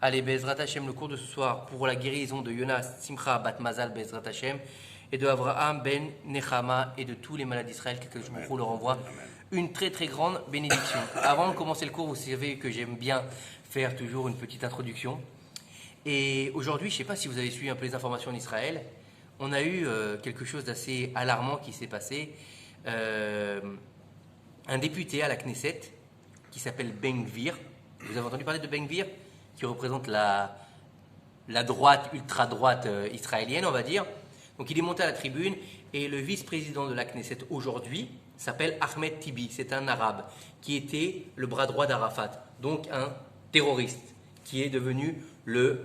Allez, Bezrat Hashem, le cours de ce soir pour la guérison de Yonas Simcha Bat Mazal Bezrat Hashem et de Avraham Ben Nechama et de tous les malades d'Israël, que je leur envoie une très très grande bénédiction. Avant de commencer le cours, vous savez que j'aime bien faire toujours une petite introduction. Et aujourd'hui, je ne sais pas si vous avez suivi un peu les informations en Israël, on a eu quelque chose d'assez alarmant qui s'est passé. Un député à la Knesset qui s'appelle Ben Gvir. Vous avez entendu parler de Ben Gvir, qui représente la droite, ultra-droite israélienne, on va dire. Donc il est monté à la tribune et le vice-président de la Knesset aujourd'hui s'appelle Ahmed Tibi. C'est un arabe qui était le bras droit d'Arafat, donc un terroriste qui est devenu le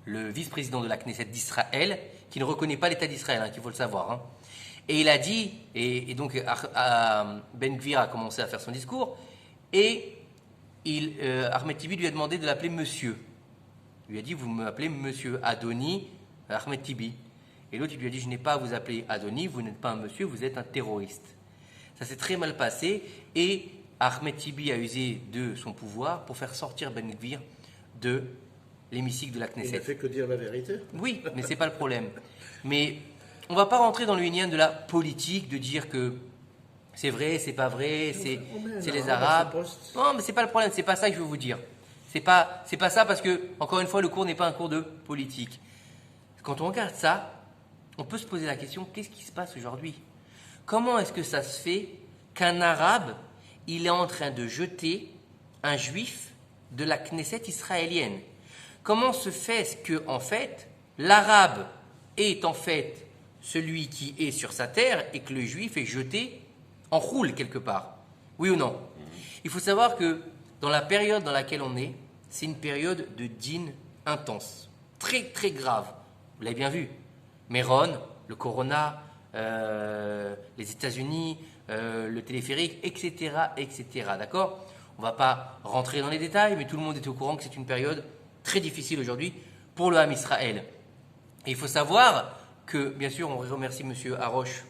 vice-président de la Knesset d'Israël, qui ne reconnaît pas l'État d'Israël, qu'il faut le savoir. Hein. Et il a dit, et donc Ben Gvir a commencé à faire son discours, et Ahmed Tibi lui a demandé de l'appeler monsieur. Il lui a dit, vous m'appelez monsieur Adoni Ahmed Tibi. Et l'autre, il lui a dit, je n'ai pas à vous appeler Adoni, vous n'êtes pas un monsieur, vous êtes un terroriste. Ça s'est très mal passé, et Ahmed Tibi a usé de son pouvoir pour faire sortir Ben Gvir de l'hémicycle de la Knesset. Il n'a fait que dire la vérité. Oui, mais ce n'est pas le problème. Mais on ne va pas rentrer dans l'union de la politique, de dire que c'est vrai, c'est pas vrai, c'est les Arabes. Non, mais c'est pas le problème, c'est pas ça que je veux vous dire. C'est pas ça parce que, encore une fois, le cours n'est pas un cours de politique. Quand on regarde ça, on peut se poser la question, qu'est-ce qui se passe aujourd'hui? Comment est-ce que ça se fait qu'un Arabe, il est en train de jeter un Juif de la Knesset israélienne? Comment se fait-ce que, en fait, l'Arabe est en fait celui qui est sur sa terre et que le Juif est jeté en roule quelque part? Oui ou non? Il faut savoir que dans la période dans laquelle on est, c'est une période de din intense, très très grave. Vous l'avez bien vu. Méron, le corona, les États-Unis, le téléphérique, etc., etc. D'accord? On ne va pas rentrer dans les détails, mais tout le monde est au courant que c'est une période très difficile aujourd'hui pour le Ham Israël. Et il faut savoir que, bien sûr, on remercie M. Haroche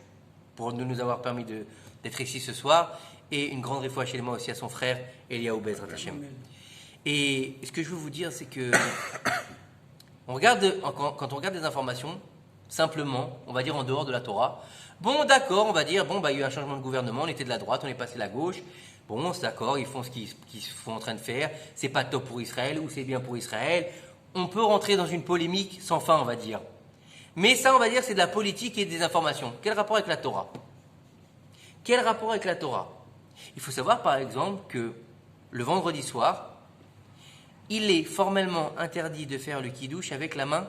pour nous avoir permis d'être ici ce soir, et une grande réfoua chez moi aussi à son frère, Eliaou Bezrat Hashem. Et ce que je veux vous dire, c'est que quand on regarde des informations, simplement, on va dire en dehors de la Torah, bon, d'accord, on va dire, bon, il y a eu un changement de gouvernement, on était de la droite, on est passé de la gauche, bon, c'est d'accord, ils font ce qu'ils sont en train de faire, c'est pas top pour Israël ou c'est bien pour Israël. On peut rentrer dans une polémique sans fin, on va dire. Mais ça, on va dire, c'est de la politique et des informations. Quel rapport avec la Torah? Quel rapport avec la Torah? Il faut savoir, par exemple, que le vendredi soir, il est formellement interdit de faire le kidouche avec la main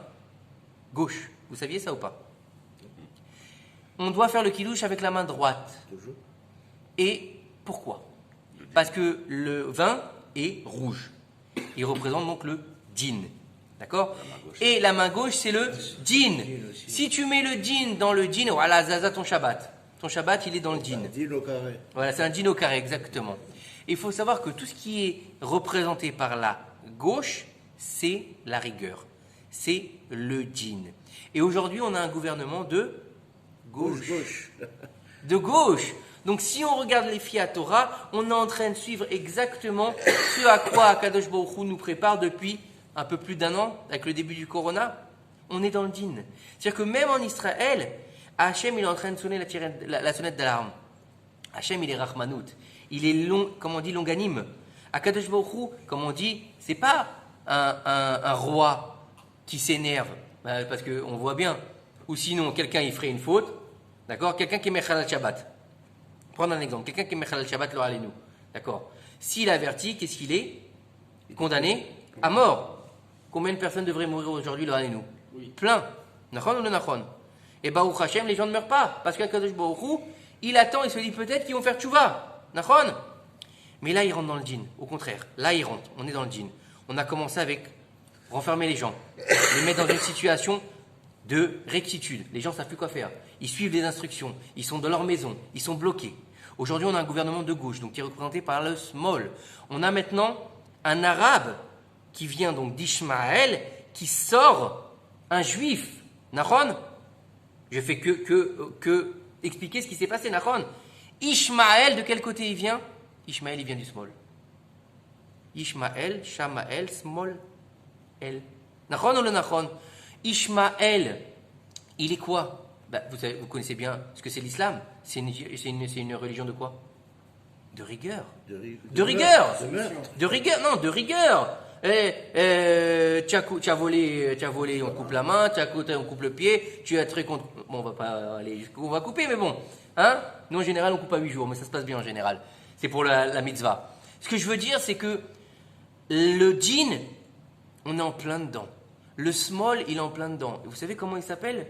gauche. Vous saviez ça ou pas? On doit faire le kidouche avec la main droite. Toujours. Et pourquoi? Parce que le vin est rouge. Il représente donc le din. D'accord? Et la main gauche, c'est le din. Si tu mets le din dans le din, voilà, zaza ton Shabbat. Ton Shabbat, il est dans le din. Un din au carré. Voilà, c'est un din au carré, exactement. Et il faut savoir que tout ce qui est représenté par la gauche, c'est la rigueur. C'est le din. Et aujourd'hui, on a un gouvernement de gauche. De gauche. Donc si on regarde les Fiat Torah, on est en train de suivre exactement ce à quoi Akadosh Baruch Hu nous prépare depuis un peu plus d'un an, avec le début du Corona. On est dans le din. C'est-à-dire que même en Israël, Hachem, il est en train de sonner la sonnette d'alarme. Hachem, il est Rahmanout. Il est long, comme on dit, longanime. Akadosh Baruch Hu, comme on dit, c'est pas un roi qui s'énerve, parce qu'on voit bien. Ou sinon, quelqu'un, il ferait une faute. D'accord? Quelqu'un qui est Mechal Shabbat. Prendre un exemple. Quelqu'un qui est Mechal Shabbat, lo alenu. D'accord? S'il avertit, qu'est-ce qu'il est? Condamné à mort. Combien de personnes devraient mourir aujourd'hui, lo alenu? Plein. Nachon ou non nachon? Et Baruch Hashem, les gens ne meurent pas. Parce qu'Akadosh Baruch Hu, il attend, il se dit peut-être qu'ils vont faire tchouva. Nachon? Mais là, ils rentrent dans le djinn. Au contraire, là, ils rentrent. On est dans le djinn. On a commencé avec renfermer les gens, les mettre dans une situation de rectitude. Les gens ne savent plus quoi faire. Ils suivent les instructions. Ils sont dans leur maison. Ils sont bloqués. Aujourd'hui, on a un gouvernement de gauche, donc qui est représenté par le small. On a maintenant un arabe qui vient donc d'Ishmaël, qui sort un juif. Nahon? Je fais que expliquer ce qui s'est passé. Nahon? Ishmaël, de quel côté il vient? Ishmaël, il vient du small. Ishmael, Shamael, Smol, El. Nachon ou le Nachon? Ishmael, il est quoi? Vous connaissez bien ce que c'est l'islam. C'est une religion de quoi? De rigueur. De rigueur. De rigueur. Non, de rigueur. Tu as volé, on te coupe la main, tu as côté, on coupe le pied, tu es très contre. Bon, on va pas aller jusqu'où on va couper, mais bon. Hein? Nous, en général, on coupe à 8 jours, mais ça se passe bien en général. C'est pour la mitzvah. Ce que je veux dire, c'est que le djinn, on est en plein dedans. Le small, il est en plein dedans. Et vous savez comment il s'appelle?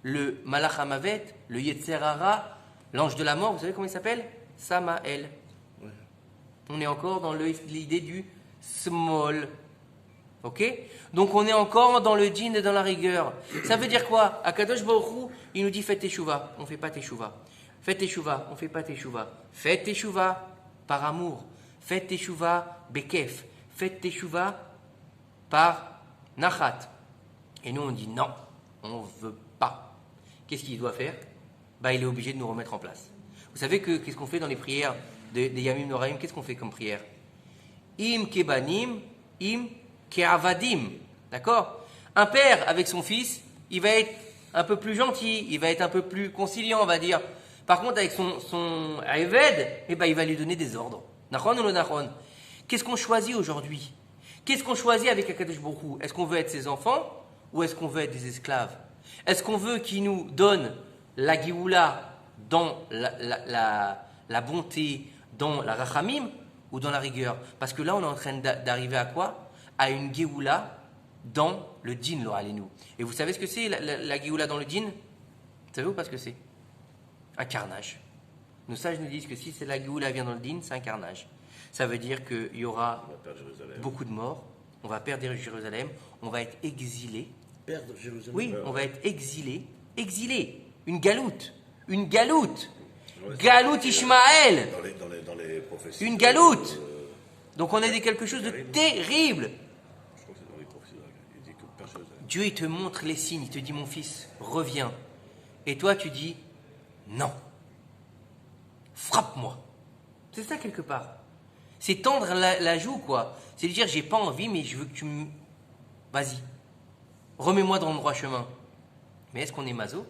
Le malach hamavet, le yetzer hara, l'ange de la mort, vous savez comment il s'appelle? Samael. Ouais. On est encore dans l'idée du small. Ok? Donc on est encore dans le djinn et dans la rigueur. Ça veut dire quoi? Akadosh Baruch Hu, il nous dit faites teshuva, on ne fait pas teshuva. Faites teshuva, on ne fait pas teshuva. Faites teshuva par amour. Faites teshuva bekef. Faites teshuva par nachat. Et nous on dit non, on ne veut pas. Qu'est-ce qu'il doit faire? Il est obligé de nous remettre en place. Vous savez qu'est-ce qu'on fait dans les prières des Yamim Noraim? Qu'est-ce qu'on fait comme prière? Im kebanim, im keavadim. D'accord? Un père avec son fils, il va être un peu plus gentil, il va être un peu plus conciliant, on va dire. Par contre, avec son Eved, il va lui donner des ordres. Nachon ou le Nachon? Qu'est-ce qu'on choisit aujourd'hui? Qu'est-ce qu'on choisit avec Akadosh Baruch Hu? Est-ce qu'on veut être ses enfants ou est-ce qu'on veut être des esclaves? Est-ce qu'on veut qu'il nous donne la Géoula dans la bonté, dans la Rachamim ou dans la rigueur? Parce que là, on est en train d'arriver à quoi? À une Géoula dans le djinn, lo alenu. Et vous savez ce que c'est la Géoula dans le djinn? Vous savez ou pas ce que c'est? Un carnage. Nos sages nous disent que si la Géoula vient dans le djinn, c'est un carnage. Ça veut dire qu'il y aura beaucoup de morts, on va perdre Jérusalem, on va être exilé. Perdre Jérusalem? Oui, on va être exilé. Une galoute. Galoute Ishmael. Dans les prophéties. Une galoute. Donc on est dans quelque chose de terrible. Je crois que c'est dans les prophéties. Il dit que perdre Jérusalem. Dieu, il te montre les signes, il te dit, mon fils, reviens. Et toi, tu dis, non. Frappe-moi. C'est ça quelque part. C'est tendre la joue, quoi. C'est dire, j'ai pas envie, mais je veux que tu me... Vas-y. Remets-moi dans le droit chemin. Mais est-ce qu'on est maso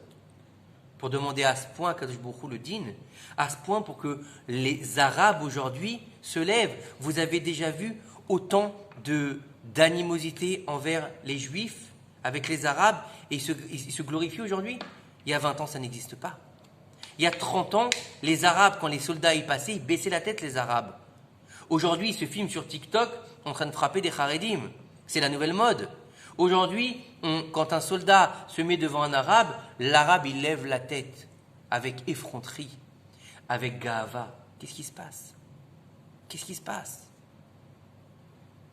pour demander à ce point à Kadosh Baruch Hu le dîn, à ce point pour que les Arabes aujourd'hui se lèvent? Vous avez déjà vu autant d'animosité envers les Juifs avec les Arabes et ils se glorifient aujourd'hui? Il y a 20 ans, ça n'existe pas. Il y a 30 ans, les Arabes, quand les soldats y passaient, ils baissaient la tête, les Arabes. Aujourd'hui, ils se filment sur TikTok en train de frapper des Haredim. C'est la nouvelle mode. Aujourd'hui, quand un soldat se met devant un Arabe, l'Arabe, il lève la tête avec effronterie, avec Gahava. Qu'est-ce qui se passe? Qu'est-ce qui se passe?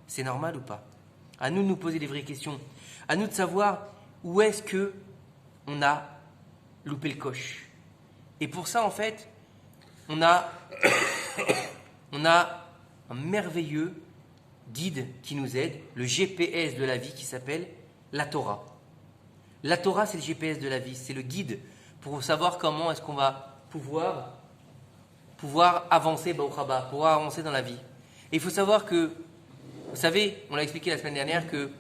C'est normal ou pas? À nous de nous poser les vraies questions. À nous de savoir où est-ce que on a loupé le coche. Et pour ça, en fait, on a un merveilleux guide qui nous aide, le GPS de la vie qui s'appelle la Torah. La Torah, c'est le GPS de la vie, c'est le guide pour savoir comment est-ce qu'on va pouvoir avancer, pouvoir avancer dans la vie. Et il faut savoir que, vous savez, on l'a expliqué la semaine dernière, que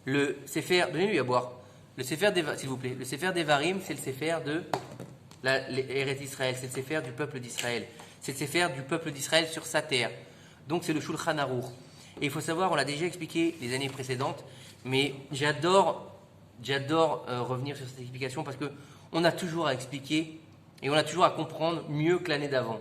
le Sefer, donnez-lui à boire, le Sefer s'il vous plaît, le Sefer d'Evarim, c'est le Sefer de l'Eretz Israël, c'est le Sefer du peuple d'Israël, c'est le Sefer du peuple d'Israël sur sa terre. Donc c'est le Shulchan Aruch. Et il faut savoir, on l'a déjà expliqué les années précédentes, mais j'adore revenir sur cette explication parce qu'on a toujours à expliquer et on a toujours à comprendre mieux que l'année d'avant.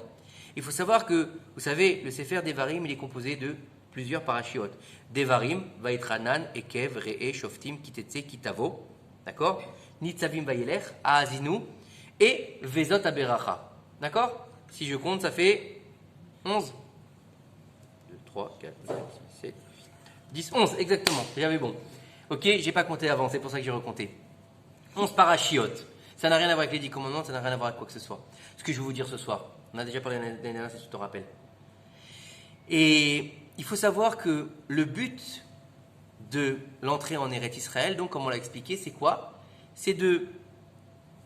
Il faut savoir que, vous savez, le Sefer d'Evarim, il est composé de plusieurs parashiot. Devarim, Vaitranan, Ekev, Re'e, Shoftim, Kitetse, Kitavo, d'accord? Nitzavim, Vayelech, Aazinu et Vezot Aberacha. D'accord? Si je compte, ça fait 11. 2, 3, 4, 5, 6, 7, 10, 11, exactement. J'avais bon. Ok, j'ai pas compté avant, c'est pour ça que j'ai recompté. 11 parachiotes. Ça n'a rien à voir avec les 10 commandements, ça n'a rien à voir avec quoi que ce soit. Ce que je vais vous dire ce soir. On a déjà parlé l'année dernière, si tu te rappelles. Et il faut savoir que le but de l'entrée en Eretz Israël, donc comme on l'a expliqué, c'est quoi? C'est de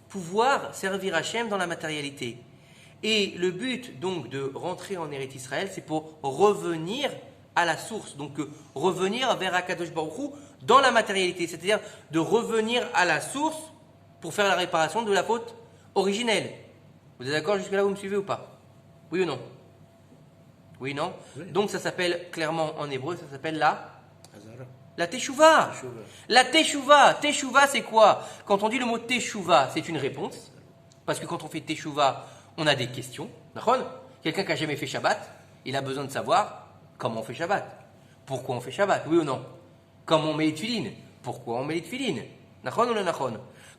pouvoir servir Hachem dans la matérialité. Et le but donc de rentrer en Eretz Israël, c'est pour revenir à la source. Donc revenir vers Akadosh Baruch Hu dans la matérialité, c'est-à-dire de revenir à la source pour faire la réparation de la faute originelle. Vous êtes d'accord jusque-là, vous me suivez ou pas? Oui ou non? Oui, non? Oui. Donc ça s'appelle clairement en hébreu, ça s'appelle Hazara. la teshuva. Teshuva. La teshuva. Teshuva, c'est quoi? Quand on dit le mot teshuva, c'est une réponse. Parce que quand on fait teshuva, on a des questions. D'accord? Quelqu'un qui n'a jamais fait Shabbat, il a besoin de savoir comment on fait Shabbat. Pourquoi on fait Shabbat? Oui ou non? Comment on met les tefilines? Pourquoi on met les tefilines? D'accord ou non d'accord?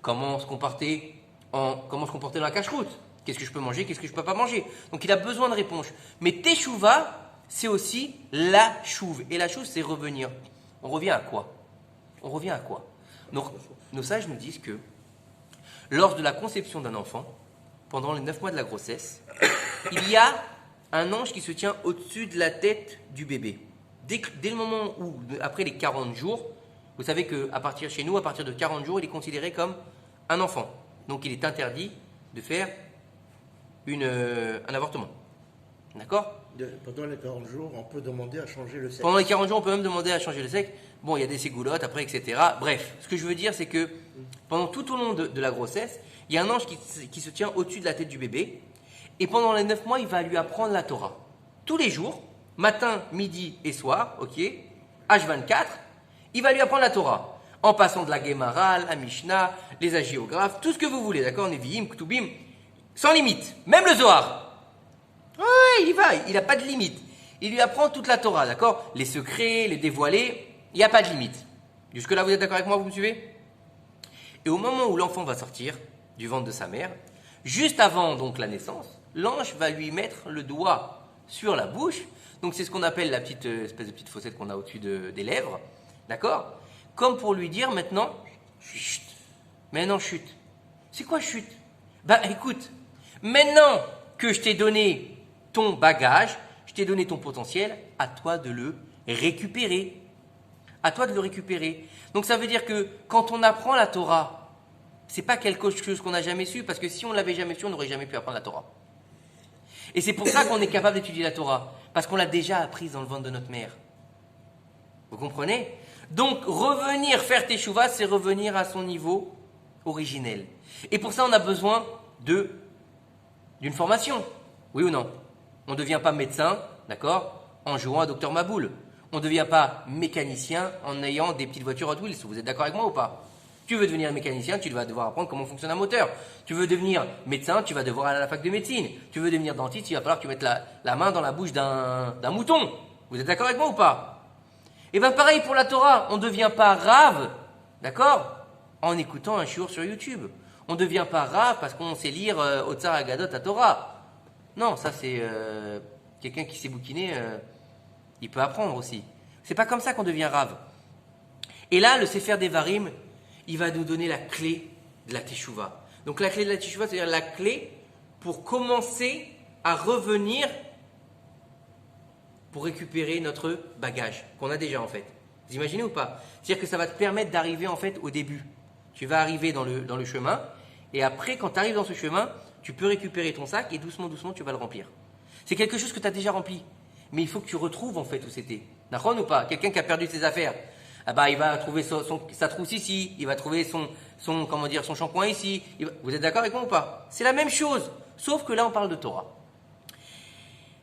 Comment se comporter dans la cache-route? Qu'est-ce que je peux manger? Qu'est-ce que je ne peux pas manger? Donc il a besoin de réponses. Mais teshuva, c'est aussi la chouve. Et la chouve, c'est revenir. On revient à quoi? On revient à quoi? Donc, nos sages nous disent que lors de la conception d'un enfant, pendant les 9 mois de la grossesse, il y a un ange qui se tient au-dessus de la tête du bébé. Dès le moment où, après les 40 jours, vous savez qu'à partir chez nous, à partir de 40 jours, il est considéré comme un enfant. Donc il est interdit de faire un avortement. D'accord? Pendant les 40 jours, on peut demander à changer le sexe. Pendant les 40 jours, on peut même demander à changer le sexe. Bon, il y a des ségoulottes après, etc. Bref, ce que je veux dire, c'est que pendant tout au long de la grossesse, il y a un ange qui se tient au-dessus de la tête du bébé. Et pendant les 9 mois, il va lui apprendre la Torah. Tous les jours, matin, midi et soir, ok, H24, il va lui apprendre la Torah. En passant de la Gemara, la Mishnah, les hagiographes, tout ce que vous voulez, d'accord? Nevi'im, Ketubim, sans limite. Même le Zohar. Ouais, il y va, il n'a pas de limite. Il lui apprend toute la Torah, d'accord? Les secrets, les dévoilés, il n'y a pas de limite. Jusque-là, vous êtes d'accord avec moi, vous me suivez? Et au moment où l'enfant va sortir du ventre de sa mère, juste avant donc la naissance, l'ange va lui mettre le doigt sur la bouche. Donc c'est ce qu'on appelle la petite espèce de petite fossette qu'on a au-dessus des lèvres, d'accord? Comme pour lui dire maintenant, chut, maintenant chut. C'est quoi chut? Bah écoute, maintenant que je t'ai donné ton bagage, je t'ai donné ton potentiel, à toi de le récupérer. À toi de le récupérer. Donc ça veut dire que quand on apprend la Torah, c'est pas quelque chose qu'on n'a jamais su, parce que si on l'avait jamais su, on n'aurait jamais pu apprendre la Torah. Et c'est pour ça qu'on est capable d'étudier la Torah, parce qu'on l'a déjà apprise dans le ventre de notre mère. Vous comprenez? Donc revenir faire teshuva, c'est revenir à son niveau originel. Et pour ça, on a besoin d'une formation. Oui ou non? On ne devient pas médecin, d'accord, en jouant à Docteur Maboul. On ne devient pas mécanicien en ayant des petites voitures Hot Wheels. Vous êtes d'accord avec moi ou pas? Tu veux devenir mécanicien, tu vas devoir apprendre comment fonctionne un moteur. Tu veux devenir médecin, tu vas devoir aller à la fac de médecine. Tu veux devenir dentiste, il va falloir que tu mettes la main dans la bouche d'un mouton. Vous êtes d'accord avec moi ou pas? Et bien pareil pour la Torah, on ne devient pas rave, d'accord, en écoutant un shiur sur YouTube. On ne devient pas rave parce qu'on sait lire Otsar Agadot à Torah. Non, ça c'est quelqu'un qui sait bouquiner, il peut apprendre aussi. C'est pas comme ça qu'on devient rave. Et là, le Sefer Devarim, il va nous donner la clé de la Teshuvah. Donc la clé de la Teshuvah, c'est-à-dire la clé pour commencer à revenir pour récupérer notre bagage qu'on a déjà en fait. Vous imaginez ou pas? C'est-à-dire que ça va te permettre d'arriver en fait au début. Tu vas arriver dans le chemin et après quand tu arrives dans ce chemin, tu peux récupérer ton sac et doucement, doucement tu vas le remplir. C'est quelque chose que tu as déjà rempli. Mais il faut que tu retrouves en fait où c'était. D'accord ou pas? Quelqu'un qui a perdu ses affaires, ah bah, il va trouver sa trousse ici, il va trouver son shampoing ici. Vous êtes d'accord avec moi ou pas? C'est la même chose, sauf que là on parle de Torah.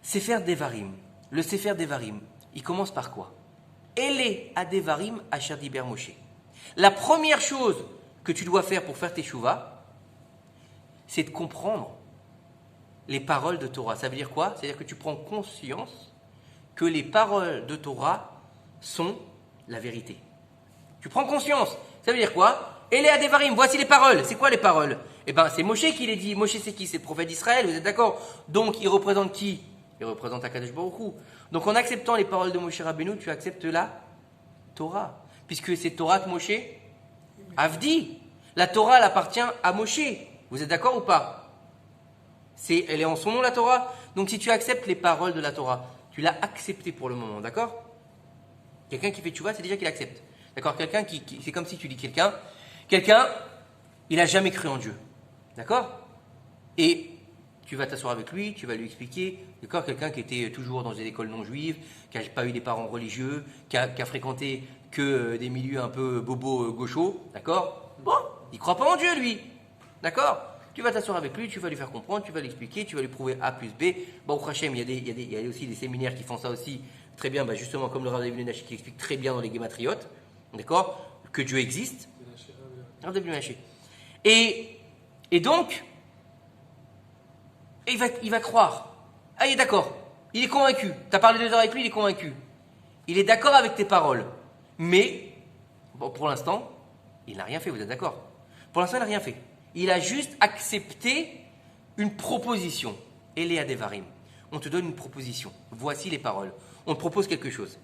Sefer Devarim. Le Sefer Devarim, il commence par quoi? Ele Adevarim Asher Diber Moshe. La première chose que tu dois faire pour faire tes Teshuvah, c'est de comprendre les paroles de Torah. Ça veut dire quoi? C'est-à-dire que tu prends conscience que les paroles de Torah sont la vérité. Tu prends conscience. Ça veut dire quoi? Ele Adevarim, voici les paroles. C'est quoi les paroles? Eh bien, c'est Moshe qui les dit. Moshe, c'est qui? C'est le prophète d'Israël, vous êtes d'accord? Donc, il représente qui? Il représente Akadosh Baruch Hu. Donc, en acceptant les paroles de Moshe Rabbeinu, tu acceptes la Torah. Puisque c'est Torah que Moshe Avdi. La Torah, elle appartient à Moshe. Vous êtes d'accord ou pas? Elle est en son nom, la Torah. Donc, si tu acceptes les paroles de la Torah, tu l'as accepté pour le moment, d'accord? Quelqu'un qui fait tchouva, c'est déjà qu'il accepte. D'accord? Quelqu'un c'est comme si tu dis quelqu'un, il n'a jamais cru en Dieu. D'accord? Et tu vas t'asseoir avec lui, tu vas lui expliquer, d'accord, quelqu'un qui était toujours dans des écoles non juives, qui n'a pas eu des parents religieux, qui a fréquenté que des milieux un peu bobos gauchos, d'accord. Bon, il ne croit pas en Dieu, lui, d'accord. Tu vas t'asseoir avec lui, tu vas lui faire comprendre, tu vas lui expliquer, tu vas lui prouver A plus B. Bon, au Hachem, il y a aussi des séminaires qui font ça aussi très bien, justement comme le Rav David Menaché qui explique très bien dans les Gématriotes, d'accord, que Dieu existe. Rav David Menaché. Et donc, il va croire. Ah, il est d'accord. Il est convaincu. Tu as parlé 2 heures avec lui, il est convaincu. Il est d'accord avec tes paroles. Mais, bon, pour l'instant, il n'a rien fait, vous êtes d'accord? Pour l'instant, il n'a rien fait. Il a juste accepté une proposition. Eléa Devarim. On te donne une proposition. Voici les paroles. On te propose quelque chose.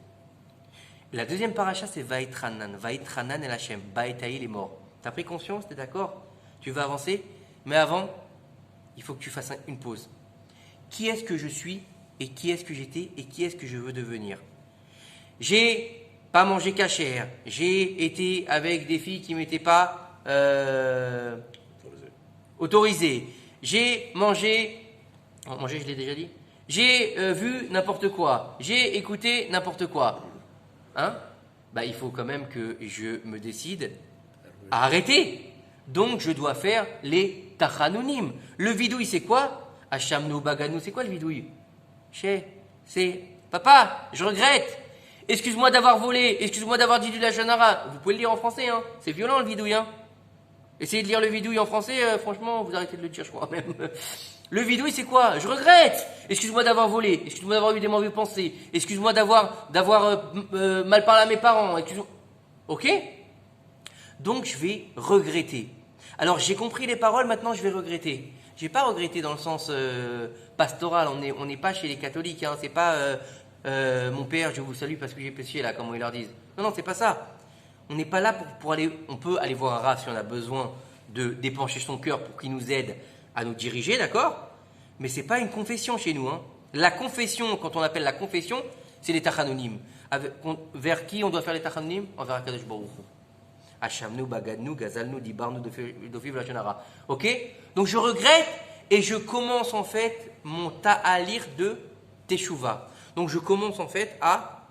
La deuxième paracha, c'est Vaïtranan. Vaïtranan el Hashem. Baïtaïl est mort. Tu as pris conscience, tu es d'accord? Tu vas avancer. Mais avant, il faut que tu fasses une pause. Qui est-ce que je suis et qui est-ce que j'étais et qui est-ce que je veux devenir? J'ai pas mangé cachère. J'ai été avec des filles qui ne m'étaient pas autorisées. J'ai mangé... Manger, je l'ai déjà dit. J'ai vu n'importe quoi. J'ai écouté n'importe quoi. Hein? Il faut quand même que je me décide à arrêter. Donc, je dois faire les tachanounim. Le vidouille, c'est quoi? Hachamnou baganou, c'est quoi le vidouille? C'est papa, je regrette. Excuse-moi d'avoir volé. Excuse-moi d'avoir dit du lachonara. Vous pouvez le lire en français, hein? C'est violent le vidouille, hein? Essayez de lire le vidouille en français, franchement, vous arrêtez de le dire, je crois même. Le vidouille, c'est quoi? Je regrette. Excuse-moi d'avoir volé. Excuse-moi d'avoir eu des mauvaises pensées. Excuse-moi d'avoir mal parlé à mes parents. Ok? Donc, je vais regretter. Alors, j'ai compris les paroles, maintenant, je vais regretter. Je n'ai pas regretté dans le sens pastoral. On n'est pas chez les catholiques. Hein. C'est pas mon père, je vous salue parce que j'ai péché, là, comme ils leur disent. Non, c'est pas ça. On n'est pas là pour aller. On peut aller voir un Rav si on a besoin de d'épancher son cœur pour qu'il nous aide à nous diriger, d'accord? Mais c'est pas une confession chez nous. Hein. La confession, quand on appelle la confession, c'est les tachanonim. Vers qui on doit faire les tachanonim? Envers Akadosh Baruch Hu. Hachamnu, Bagadnu, Gazalnu, Dibarnu, Dofiv, Lachonara. Ok? Donc je regrette et je commence en fait mon ta'alir de Teshuvah. Donc je commence en fait à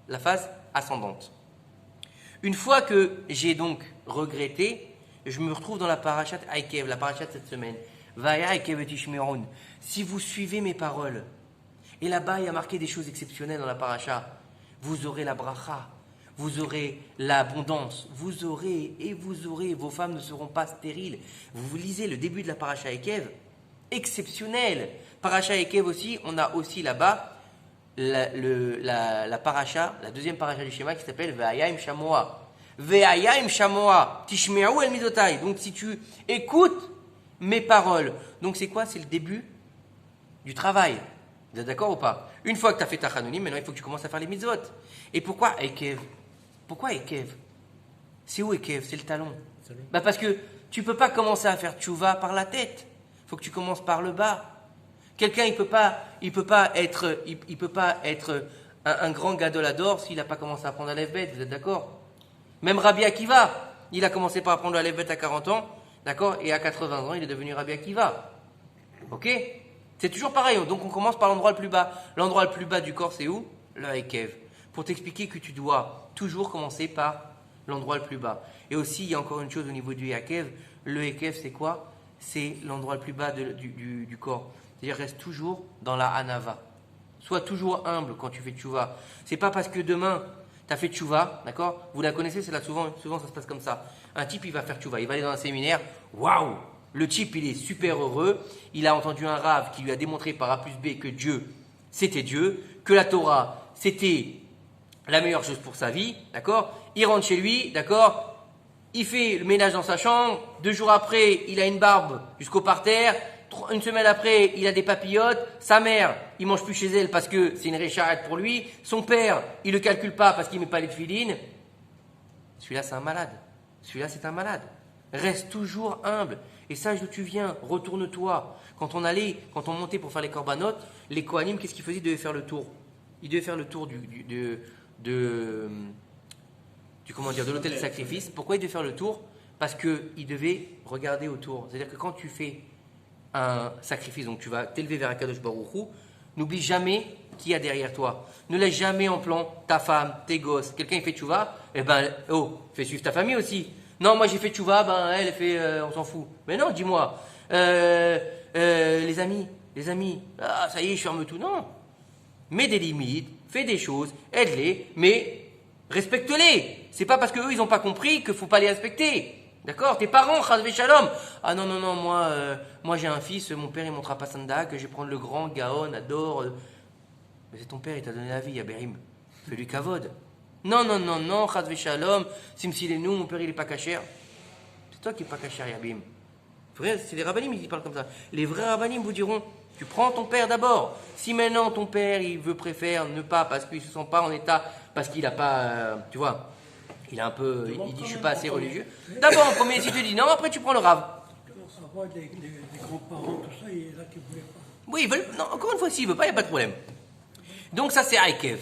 la phase ascendante. Une fois que j'ai donc regretté, je me retrouve dans la parashat Aikev, la parashat de cette semaine. Vaya Aikev et Tishmeron. Si vous suivez mes paroles, et là-bas il y a marqué des choses exceptionnelles dans la parasha, vous aurez la bracha, vous aurez l'abondance, vous aurez, vos femmes ne seront pas stériles. Vous lisez le début de la parasha Aikev, exceptionnel. Parasha Aikev aussi, on a aussi là-bas la paracha, la deuxième paracha du schéma qui s'appelle Ve'ayim Shamoa. Ve'ayim Shamoa, Tishme'u el Midotai. Donc si tu écoutes mes paroles, donc c'est quoi? C'est le début du travail. Vous êtes d'accord ou pas? Une fois que tu as fait ta chanonim, maintenant il faut que tu commences à faire les mitzvot. Et pourquoi Ekev? Pourquoi Ekev? C'est où Ekev? C'est le talon. Parce que tu ne peux pas commencer à faire tchouva par la tête. Il faut que tu commences par le bas. Quelqu'un, il peut pas être un grand gadolador s'il n'a pas commencé à apprendre à lève-bête, vous êtes d'accord? Même Rabbi Akiva, il a commencé par apprendre à lève-bête à 40 ans, d'accord? Et à 80 ans, il est devenu Rabbi Akiva. Ok? C'est toujours pareil, donc on commence par l'endroit le plus bas. L'endroit le plus bas du corps, c'est où? Le Hakev. Pour t'expliquer que tu dois toujours commencer par l'endroit le plus bas. Et aussi, il y a encore une chose au niveau du Hakev. Le Hakev, c'est quoi? C'est l'endroit le plus bas du corps. C'est-à-dire, reste toujours dans la Hanava. Sois toujours humble quand tu fais tchouva. C'est pas parce que demain, tu as fait tchouva, d'accord? Vous la connaissez, c'est là souvent ça se passe comme ça. Un type, il va faire tchouva, il va aller dans un séminaire, waouh! Le type, il est super heureux, il a entendu un rave qui lui a démontré par A plus B que Dieu, c'était Dieu, que la Torah, c'était la meilleure chose pour sa vie, d'accord? Il rentre chez lui, d'accord? Il fait le ménage dans sa chambre, 2 jours après, il a une barbe jusqu'au parterre, une semaine après, il a des papillotes. Sa mère, il mange plus chez elle parce que c'est une récharette pour lui. Son père, il le calcule pas parce qu'il met pas les tefilines. Celui-là, c'est un malade. Celui-là, c'est un malade. Reste toujours humble et sache d'où tu viens. Retourne-toi. Quand on montait pour faire les corbanotes, les Kohanim, qu'est-ce qu'ils faisaient? Ils devaient faire le tour. Ils devaient faire le tour de l'autel de sacrifice. Pourquoi ils devaient faire le tour? Parce qu'ils devaient regarder autour. C'est-à-dire que quand tu fais un sacrifice, donc tu vas t'élever vers Akadosh Baruch Hu, n'oublie jamais qui y a derrière toi. Ne laisse jamais en plan ta femme, tes gosses. Quelqu'un il fait tchouva, eh ben, fais suivre ta famille aussi. Non, moi j'ai fait tchouva, ben elle fait, on s'en fout. Mais non, dis-moi, les amis, ah ça y est, je ferme tout. Non, mets des limites, fais des choses, aide-les, mais respecte-les. C'est pas parce qu'eux ils n'ont pas compris qu'il faut pas les respecter. D'accord? Tes parents, chas shalom. Ah non, moi j'ai un fils, mon père il montera pas Sanda, que je vais prendre le grand, Gaon, Adore. Mais c'est ton père, il t'a donné la vie, Yaberim. Fais-lui kavod. Non, chas shalom. Simsilenu, mon père il est pas cachère. C'est toi qui es pas cachère, Yabim. Vrai, c'est les rabbinim qui parlent comme ça. Les vrais rabbinim vous diront, tu prends ton père d'abord. Si maintenant ton père il préfère ne pas, parce qu'il se sent pas en état, parce qu'il a pas, tu vois. Il a un peu, il dit je suis pas assez religieux. D'abord en premier, si tu dis non, après tu prends le rave. Ça va, les grands-parents, tout ça, il y en a qui ne voulaient pas. Oui, ils veulent, non, encore une fois, s'il veut pas, il n'y a pas de problème. Donc ça c'est Ekev.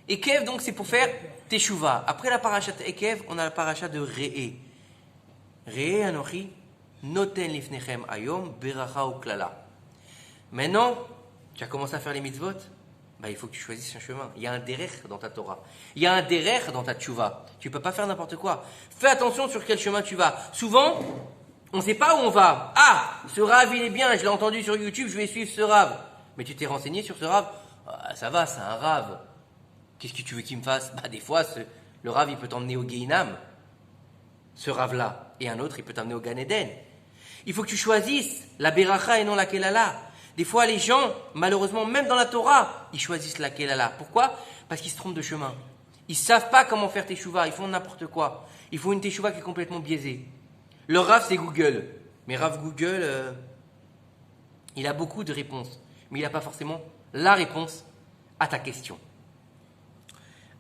Ekev donc c'est pour faire Teshuvah. Après la paracha de Ekev, on a la paracha de Re'e. Re'e anochi noten lifnechem ayom beracha ou klala. Maintenant, tu as commencé à faire les mitzvot. Bah, il faut que tu choisisses un chemin. Il y a un derech dans ta Torah. Il y a un derech dans ta tchouva. Tu ne peux pas faire n'importe quoi. Fais attention sur quel chemin tu vas. Souvent, on ne sait pas où on va. Ah, ce rave, il est bien, je l'ai entendu sur YouTube, je vais suivre ce rave. Mais tu t'es renseigné sur ce rave? Ah, ça va, c'est un rave. Qu'est-ce que tu veux qu'il me fasse? Bah, des fois, le rave, il peut t'emmener au Gehinam. Ce rave-là. Et un autre, il peut t'emmener au Gan Eden. Il faut que tu choisisses la beracha et non la kelala. Des fois, les gens, malheureusement, même dans la Torah, ils choisissent la kelala. Pourquoi? Parce qu'ils se trompent de chemin. Ils ne savent pas comment faire teshuva. Ils font n'importe quoi. Ils font une teshuva qui est complètement biaisée. Leur Rav, c'est Google. Mais Rav Google, il a beaucoup de réponses. Mais il n'a pas forcément la réponse à ta question.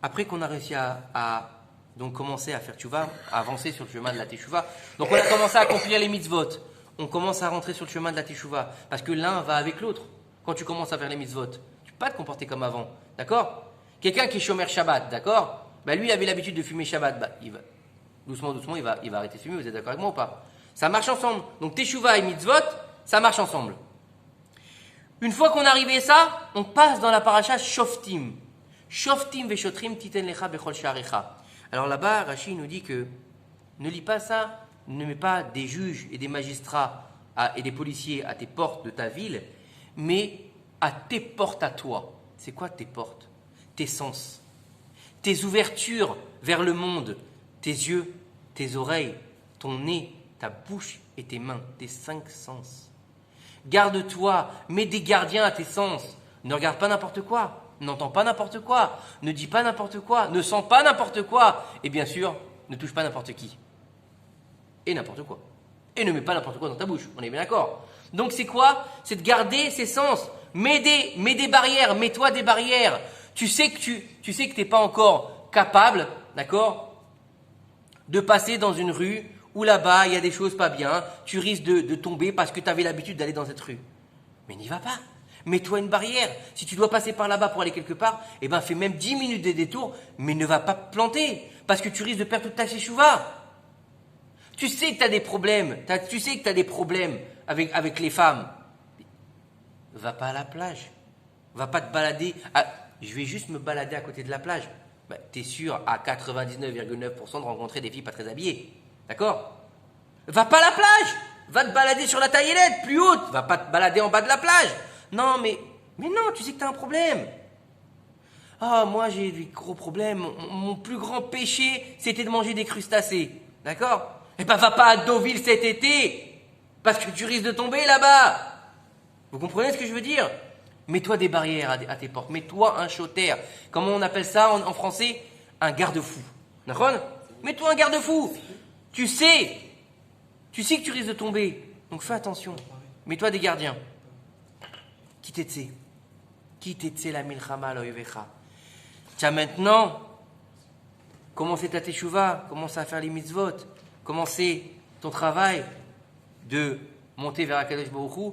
Après qu'on a réussi à donc commencer à faire teshuva, à avancer sur le chemin de la teshuva, donc on a commencé à accomplir les mitzvot. On commence à rentrer sur le chemin de la teshuva. Parce que l'un va avec l'autre. Quand tu commences à faire les mitzvot, tu ne peux pas te comporter comme avant. D'accord? Quelqu'un qui est shomer Shabbat, d'accord? Lui, il avait l'habitude de fumer Shabbat. Il va, doucement, il va arrêter de fumer. Vous êtes d'accord avec moi ou pas? Ça marche ensemble. Donc teshuva et mitzvot, ça marche ensemble. Une fois qu'on a arrivé à ça, on passe dans la paracha Shoftim. Shoftim veshotrim titen lecha bechol sharecha. Alors là-bas, Rashi nous dit que ne lis pas ça. Ne mets pas des juges et des magistrats et des policiers à tes portes de ta ville, mais à tes portes à toi. C'est quoi tes portes? Tes sens. Tes ouvertures vers le monde. Tes yeux, tes oreilles, ton nez, ta bouche et tes mains. Tes 5 sens. Garde-toi, mets des gardiens à tes sens. Ne regarde pas n'importe quoi. N'entends pas n'importe quoi. Ne dis pas n'importe quoi. Ne sens pas n'importe quoi. Et bien sûr, ne touche pas n'importe qui. Et n'importe quoi. Et ne mets pas n'importe quoi dans ta bouche, on est bien d'accord. Donc c'est quoi? C'est de garder ses sens. Mets des barrières, mets-toi des barrières. Tu sais que tu n'es pas encore capable, d'accord, de passer dans une rue où là-bas il y a des choses pas bien, tu risques de tomber parce que tu avais l'habitude d'aller dans cette rue. Mais n'y va pas. Mets-toi une barrière. Si tu dois passer par là-bas pour aller quelque part, eh ben fais même 10 minutes de détour, mais ne va pas te planter parce que tu risques de perdre toute ta teshuva. Tu sais que tu as des problèmes, avec les femmes. Va pas à la plage. Va pas te balader. Je vais juste me balader à côté de la plage. Tu es sûr à 99,9% de rencontrer des filles pas très habillées. D'accord? Va pas à la plage. Va te balader sur la taillelette, plus haute. Va pas te balader en bas de la plage. Non, mais non, tu sais que tu as un problème. Ah, moi j'ai des gros problèmes. Mon plus grand péché, c'était de manger des crustacés. D'accord? Eh ben, va pas à Deauville cet été, parce que tu risques de tomber là-bas. Vous comprenez ce que je veux dire? Mets-toi des barrières à tes portes. Mets-toi un choter. Comment on appelle ça en français? Un garde-fou. D'accord? Mets-toi un garde-fou. Tu sais que tu risques de tomber. Donc fais attention. Mets-toi des gardiens. Qui t'etse la milchama loyevecha. Tiens, maintenant, commencez ta teshuva, commence à faire les mitzvot. Commencer ton travail de monter vers Akadosh Baruch Hu,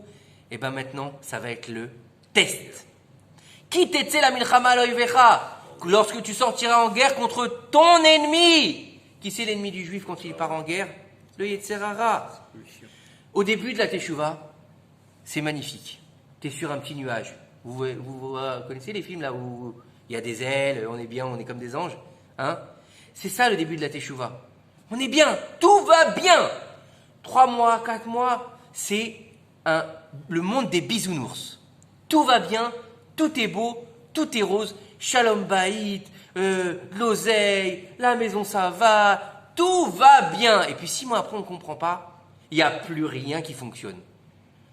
et bien maintenant, ça va être le test. Qui t'etse la milchama loyevecha? Lorsque tu sortiras en guerre contre ton ennemi. Qui c'est l'ennemi du juif quand il part en guerre? Le Yetzer Hara. Au début de la teshuva, c'est magnifique. Tu es sur un petit nuage. Vous connaissez les films là où il y a des ailes, on est bien, on est comme des anges, hein? C'est ça le début de la Teshuvah. On est bien, tout va bien. 3 mois, 4 mois, c'est le monde des bisounours. Tout va bien, tout est beau, tout est rose. Shalom Baït, l'oseille, la maison ça va, tout va bien. Et puis 6 mois après, on ne comprend pas. Il n'y a plus rien qui fonctionne.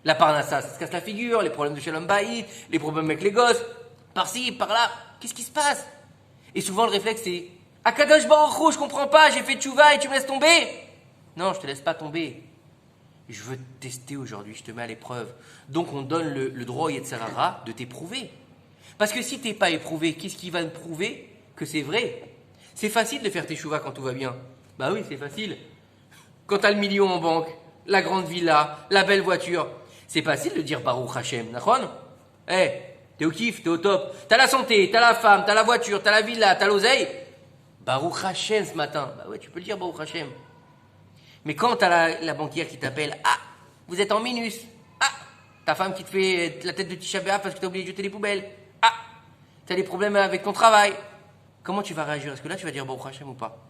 La parnassa, ça se casse la figure, les problèmes de Shalom Baït, les problèmes avec les gosses, par-ci, par-là. Qu'est-ce qui se passe? Et souvent, le réflexe, c'est Akadosh Baruch Hu, je comprends pas, j'ai fait tchouva et tu me laisses tomber. Non, je te laisse pas tomber. Je veux te tester aujourd'hui, je te mets à l'épreuve. Donc, on donne le droit au Yetzer Hara de t'éprouver. Parce que si tu n'es pas éprouvé, qu'est-ce qui va me prouver que c'est vrai? C'est facile de faire tes chouvas quand tout va bien. Bah oui, c'est facile. Quand tu as le million en banque, la grande villa, la belle voiture, c'est facile de dire Baruch Hashem, d'accord? T'es au kiff, t'es au top. T'as la santé, t'as la femme, t'as la voiture, t'as la villa, t'as l'oseille. Baruch Hashem ce matin. Bah ouais, tu peux le dire Baruch Hashem. Mais quand t'as la banquière qui t'appelle, vous êtes en minus. Ta femme qui te fait la tête de Tisha B'Av parce que t'as oublié de jeter les poubelles. T'as des problèmes avec ton travail. Comment tu vas réagir? Est-ce que là tu vas dire Baruch Hashem ou pas?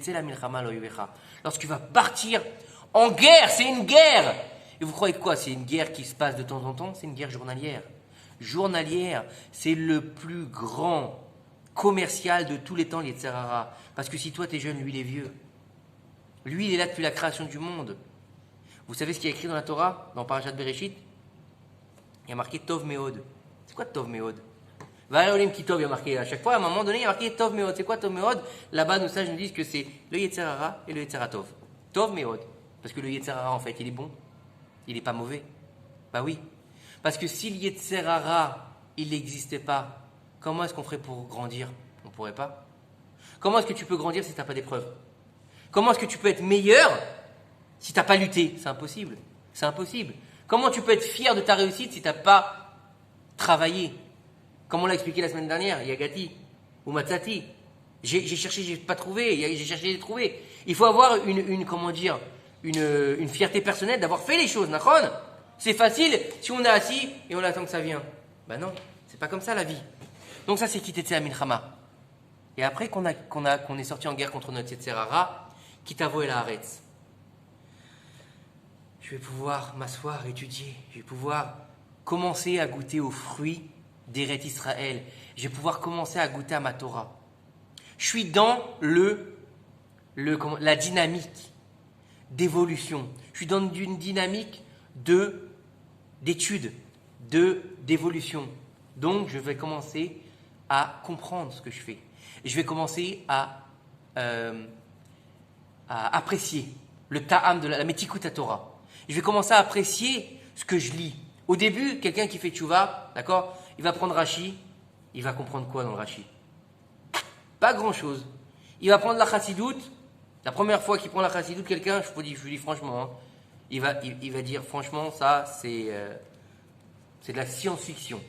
la milchama lo yuvecha. Lorsque tu vas partir en guerre, c'est une guerre. Et vous croyez quoi? C'est une guerre qui se passe de temps en temps? C'est une guerre journalière. Journalière, c'est le plus grand commercial de tous les temps, l'Yetzer Hara. Parce que si toi t'es jeune, lui il est vieux. Lui il est là depuis la création du monde. Vous savez ce qu'il y a écrit dans la Torah, dans Parashat Bereshit? Il y a marqué Tov Meod. C'est quoi Tov Meod? Vayolim Kitov, il y a marqué à chaque fois, à un moment donné, il y a marqué Tov Meod. C'est quoi Tov Meod? Là-bas, nos sages nous disent que c'est le Yetzer Hara et le Yetzer Tov. Tov Meod. Parce que le Yetzer Hara, en fait, il est bon. Il n'est pas mauvais. Bah oui. Parce que si le Yetzer Hara, il n'existait pas, comment est-ce qu'on ferait pour grandir? On ne pourrait pas. Comment est-ce que tu peux grandir si tu n'as pas d'épreuve? Comment est-ce que tu peux être meilleur si tu n'as pas lutté? C'est impossible. C'est impossible. Comment tu peux être fier de ta réussite si tu n'as pas travaillé? Comme on l'a expliqué la semaine dernière, Yagati ou Matsati. J'ai cherché, j'ai pas trouvé. J'ai cherché, j'ai trouvé. Il faut avoir une fierté personnelle d'avoir fait les choses. Nachon? C'est facile si on est assis et on attend que ça vienne. Ben non, c'est pas comme ça la vie. Donc ça, c'est Kitetse Milchama. Et après qu'on est sorti en guerre contre notre Yetzer Hara, Kitavo et la Haaretz. Je vais pouvoir m'asseoir, étudier. Je vais pouvoir commencer à goûter aux fruits d'Eret Israël. Je vais pouvoir commencer à goûter à ma Torah. Je suis dans la dynamique d'évolution. Je suis dans une dynamique d'étude, d'évolution. Donc, je vais commencer à comprendre ce que je fais. Et je vais commencer à apprécier le ta'am de la Metikut Torah. Je vais commencer à apprécier ce que je lis. Au début, quelqu'un qui fait tchouva, d'accord, il va prendre Rashi, il va comprendre quoi dans le Rashi? Pas grand-chose. Il va prendre la Chassidoute. La première fois qu'il prend la Chassidoute, quelqu'un, je vous dis franchement, hein, il va dire franchement, ça, c'est de la science-fiction.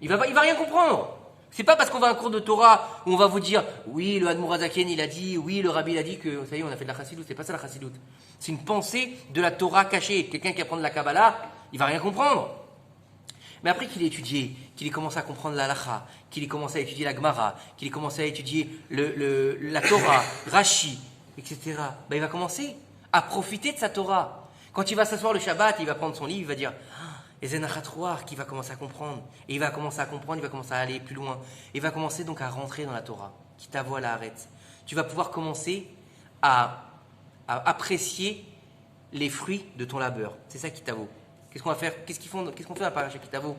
Il va rien comprendre. C'est pas parce qu'on va à un cours de Torah où on va vous dire, oui, le Admour Hazaken, il a dit, oui, le Rabbi, il a dit que, ça y est, on a fait de la Chassidoute. C'est pas ça la Chassidoute. C'est une pensée de la Torah cachée. Quelqu'un qui apprend de la Kabbalah, il va rien comprendre. Mais après qu'il ait étudié, qu'il ait commencé à comprendre la Halacha, qu'il ait commencé à étudier la Gemara, qu'il ait commencé à étudier la Torah, Rashi, etc., ben il va commencer à profiter de sa Torah. Quand il va s'asseoir le Shabbat, il va prendre son livre, il va dire Ezenachatrouar, qui va commencer à comprendre. Et il va commencer à comprendre, il va commencer à aller plus loin. Il va commencer donc à rentrer dans la Torah, qui t'avoue à la Haaretz. Tu vas pouvoir commencer à apprécier les fruits de ton labeur. C'est ça qui t'avoue. Qu'est-ce qu'on va faire? Qu'est-ce qu'on fait à Parashat Kitavo?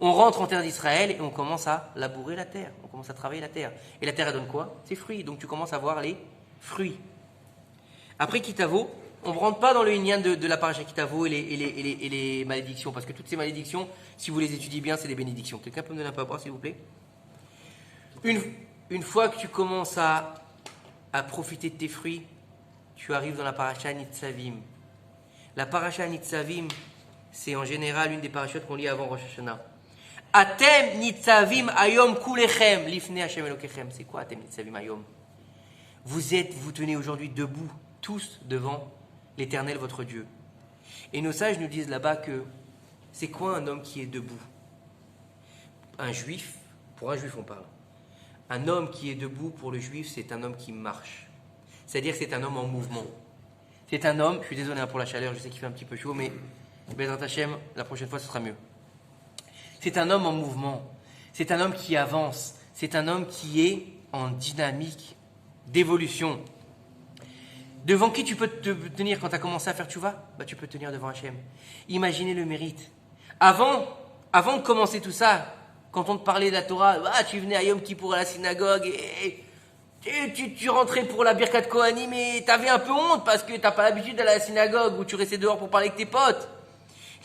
On rentre en terre d'Israël et on commence à labourer la terre. On commence à travailler la terre. Et la terre, elle donne quoi? Ses fruits. Donc tu commences à voir les fruits. Après Kitavo, on ne rentre pas dans le inyan de la Parashat Kitavo et les malédictions. Parce que toutes ces malédictions, si vous les étudiez bien, c'est des bénédictions. Quelqu'un peut me donner un papier, s'il vous plaît? Une fois que tu commences à profiter de tes fruits, tu arrives dans la Parashat Nitzavim. La Parashat Nitzavim, c'est en général une des parachutes qu'on lit avant Rosh Hashanah. Atem nitzavim ayom kulechem lifnei Hashem Elokechem. C'est quoi Atem nitzavim ayom? Vous tenez aujourd'hui debout, tous devant l'Éternel votre Dieu. Et nos sages nous disent là-bas que C'est quoi un homme qui est debout? Un juif, pour un juif on parle. Un homme qui est debout pour le juif, c'est un homme qui marche. C'est-à-dire que c'est un homme en mouvement. C'est un homme, je suis désolé pour la chaleur, je sais qu'il fait un petit peu chaud, mais Bezrat Hashem, la prochaine fois ce sera mieux. C'est un homme en mouvement. C'est un homme qui avance. C'est un homme qui est en dynamique d'évolution. Devant qui tu peux te tenir quand tu as commencé à faire tchouva? Tu peux te tenir devant Hachem. Imaginez le mérite. Avant de commencer tout ça, quand on te parlait de la Torah, tu venais à Yom Kippour à la synagogue et tu rentrais pour la Birkat Kohanim et tu avais un peu honte parce que tu n'as pas l'habitude d'aller à la synagogue où tu restais dehors pour parler avec tes potes.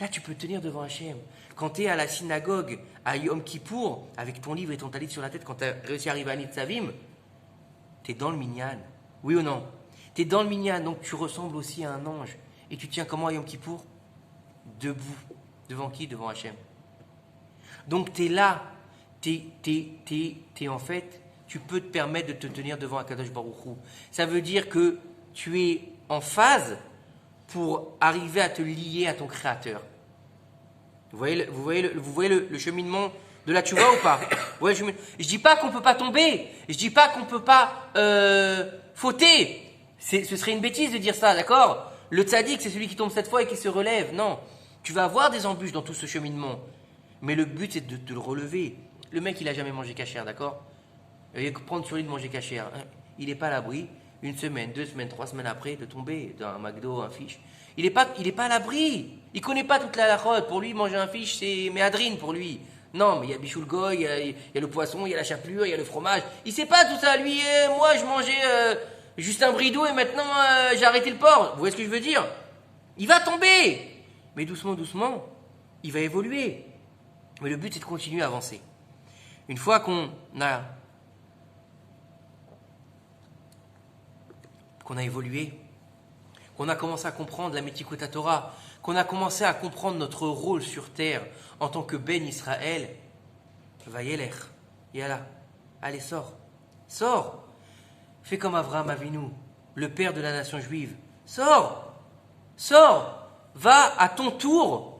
Là, tu peux te tenir devant Hachem. Quand tu es à la synagogue à Yom Kippour, avec ton livre et ton talit sur la tête, quand tu as réussi à arriver à Nitzavim, tu es dans le minyan. Oui ou non? Tu es dans le minyan, donc tu ressembles aussi à un ange. Et tu tiens comment à Yom Kippour? Debout. Devant qui? Devant Hachem. Donc tu es là. En fait, tu peux te permettre de te tenir devant Akadosh Baruch Hu. Ça veut dire que tu es en phase pour arriver à te lier à ton Créateur. Vous voyez le cheminement de la tchouva ou pas? Ouais, je dis pas qu'on peut pas tomber. Je dis pas qu'on peut pas fauter. Ce serait une bêtise de dire ça, d'accord? Le tzaddik, c'est celui qui tombe 7 fois et qui se relève. Non, tu vas avoir des embûches dans tout ce cheminement. Mais le but, c'est de te le relever. Le mec, il a jamais mangé cachère, d'accord? Il va prendre sur lui de manger cachère. Il n'est pas à l'abri, 1 semaine, 2 semaines, 3 semaines après, de tomber dans un McDo, un fish. Il n'est pas à l'abri. Il ne connaît pas toute la halachot. Pour lui, manger un fish, c'est méadrine pour lui. Non, mais il y a bichoul goy, il y a le poisson, il y a la chapelure, il y a le fromage. Il ne sait pas tout ça. Lui, moi, je mangeais juste un bridou et maintenant, j'ai arrêté le porc. Vous voyez ce que je veux dire? Il va tomber. Mais doucement, doucement, il va évoluer. Mais le but, c'est de continuer à avancer. Une fois qu'on a évolué, qu'on a commencé à comprendre la Metikut Torah, qu'on a commencé à comprendre notre rôle sur terre en tant que Ben Israël, Vayeler, Yalla, allez, sors, fais comme Avraham Avinu, le père de la nation juive, sors, va à ton tour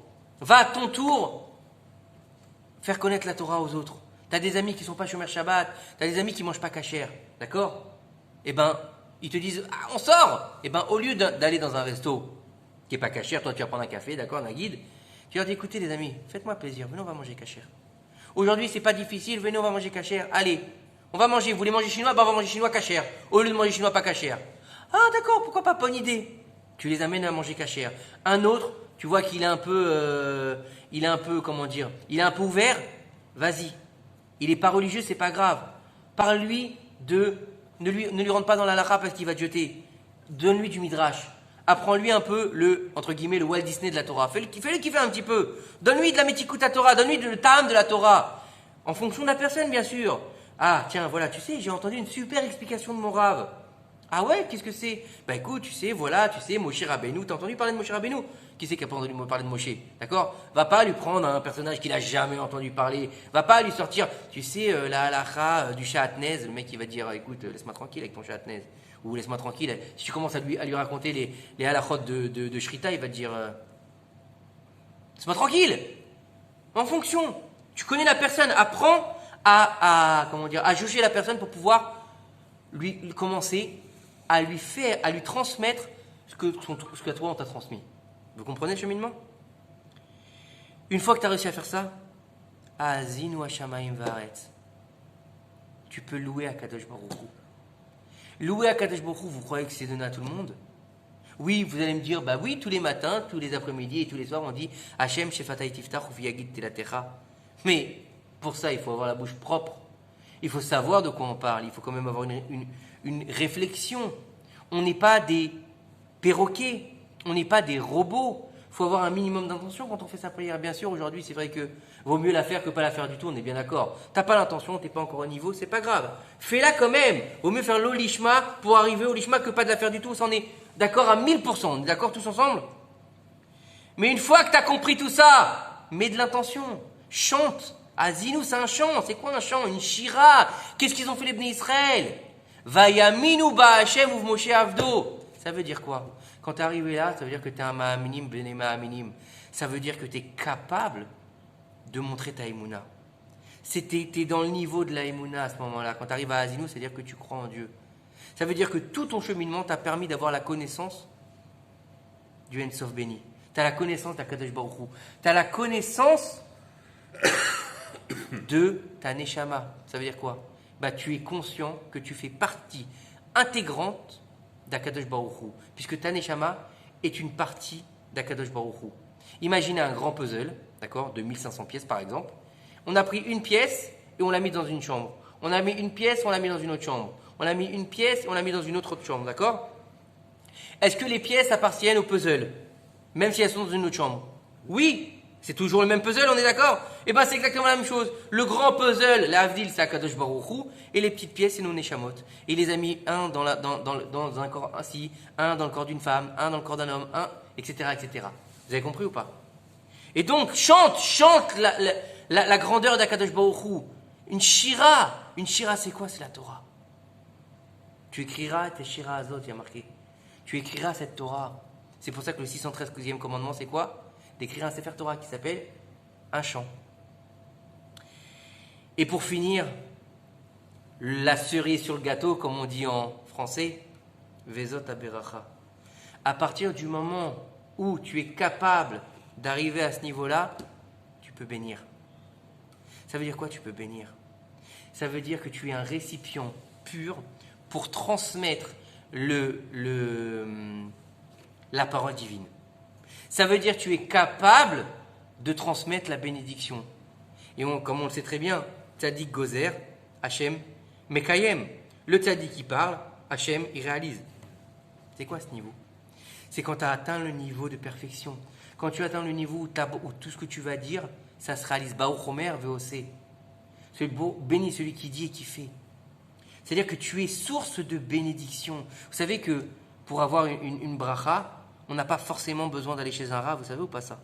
faire connaître la Torah aux autres. Tu as des amis qui ne sont pas Shomer Shabbat, tu as des amis qui ne mangent pas kasher, d'accord? Eh ben, ils te disent, on sort. Eh ben, au lieu d'aller dans un resto qui n'est pas kasher, toi tu vas prendre un café, d'accord, un guide, tu leur dis, écoutez les amis, faites-moi plaisir, venez on va manger kasher. Aujourd'hui c'est pas difficile, venez on va manger kasher, allez, on va manger, vous voulez manger chinois, on va manger chinois kasher, au lieu de manger chinois pas kasher. Ah d'accord, pourquoi pas, bonne idée. Tu les amènes à manger kasher. Un autre, tu vois qu'il est un peu, il est un peu ouvert, vas-y. Il n'est pas religieux, c'est pas grave. Parle-lui ne lui rentre pas dans la halakha parce qu'il va te jeter. Donne-lui du midrash. Apprends-lui un peu entre guillemets, le Walt Disney de la Torah. Fais-le kiffer un petit peu. Donne-lui de la Metikut Torah, donne-lui le Ta'am de la Torah. En fonction de la personne, bien sûr. Ah, tiens, voilà, tu sais, j'ai entendu une super explication de mon Rav. Ah ouais, qu'est-ce que c'est? Écoute, tu sais, Moshe Rabbeinu, t'as entendu parler de Moshe Rabbeinu? Qui c'est qui a pas entendu parler de Moshe? D'accord? Va pas lui prendre un personnage qu'il a jamais entendu parler. Va pas lui sortir, tu sais, la halakha du Shahatnez. Le mec, il va dire, écoute, laisse-moi tranquille avec ton Shahatnez. Ou laisse-moi tranquille. Si tu commences à lui raconter les halakhot de Shrita, il va te dire, laisse-moi tranquille. En fonction. Tu connais la personne, apprends à juger la personne pour pouvoir lui commencer à lui transmettre ce que toi on t'a transmis. Vous comprenez le cheminement? Une fois que tu as réussi à faire ça, Azinu Hashamayim Vaaretz, tu peux louer à Kadosh Baruch Hu. Louer à Kadosh Baruch Hu, vous croyez que c'est donné à tout le monde? Oui, vous allez me dire, oui, tous les matins, tous les après-midi et tous les soirs, on dit Hashem Shefatay Tiftach Uviyagid Telatecha. Mais pour ça, il faut avoir la bouche propre. Il faut savoir de quoi on parle. Il faut quand même avoir une réflexion. On n'est pas des perroquets. On n'est pas des robots. Il faut avoir un minimum d'intention quand on fait sa prière. Bien sûr, aujourd'hui, c'est vrai que vaut mieux la faire que pas la faire du tout. On est bien d'accord. T'as pas l'intention, t'es pas encore au niveau, c'est pas grave. Fais-la quand même. Vaut mieux faire l'olishma pour arriver au lishma que pas de la faire du tout. On est d'accord à 1000%. On est d'accord tous ensemble? Mais une fois que t'as compris tout ça, mets de l'intention. Chante. Azinu, c'est un chant. C'est quoi un chant? Une shira. Qu'est-ce qu'ils ont fait les Bnei Israël? Vayaminu ba Hashem uv Moshe avdo. Ça veut dire quoi? Quand tu es arrivé là, ça veut dire que tu es un ma'aminim, bene ma'aminim. Ça veut dire que tu es capable de montrer ta Emouna. Tu es dans le niveau de la Emouna à ce moment-là. Quand tu arrives à Azinu, c'est-à-dire que tu crois en Dieu. Ça veut dire que tout ton cheminement t'a permis d'avoir la connaissance du Ensof béni. Tu as la connaissance d'Akadosh Baruch Hu. Tu as la connaissance de ta Neshama. Ça veut dire quoi? Tu es conscient que tu fais partie intégrante d'Akadosh Baruch Hu, puisque ta Neshama est une partie d'Akadosh Baruch Hu. Imaginez un grand puzzle, d'accord, de 1500 pièces par exemple. On a pris une pièce et on l'a mise dans une chambre. On a mis une pièce, on l'a mis dans une autre chambre. On a mis une pièce et on l'a mis dans une autre chambre, d'accord? Est-ce que les pièces appartiennent au puzzle, même si elles sont dans une autre chambre? Oui, c'est toujours le même puzzle, on est d'accord? Eh bien, c'est exactement la même chose. Le grand puzzle, la Havdil, c'est Akadosh Baruch Hu, et les petites pièces, c'est nos Neshamot. Et il les a mis un dans un corps ainsi, un dans le corps d'une femme, un dans le corps d'un homme, un, etc., etc. Vous avez compris ou pas? Et donc, chante la grandeur d'Akadosh Baruch Hu. Une shira, c'est quoi? C'est la Torah. Tu écriras tes shira azot, il y a marqué. Tu écriras cette Torah. C'est pour ça que le 613e commandement, c'est quoi? D'écrire un Sefer Torah qui s'appelle un chant. Et pour finir, la cerise sur le gâteau, comme on dit en français, Vezot Aberacha. À partir du moment où tu es capable d'arriver à ce niveau-là, tu peux bénir. Ça veut dire quoi, tu peux bénir? Ça veut dire que tu es un récipient pur pour transmettre la parole divine. Ça veut dire que tu es capable de transmettre la bénédiction. Et comme on le sait très bien, Tzadik Gozer, Hachem Mekayem. Le Tzadik qui parle, Hachem il réalise. C'est quoi ce niveau? C'est quand tu as atteint le niveau de perfection. Quand tu atteins le niveau où tout ce que tu vas dire, ça se réalise. Baruch Omer VOC. C'est beau, béni celui qui dit et qui fait. C'est-à-dire que tu es source de bénédiction. Vous savez que pour avoir une bracha, on n'a pas forcément besoin d'aller chez un rav, vous savez ou pas ça?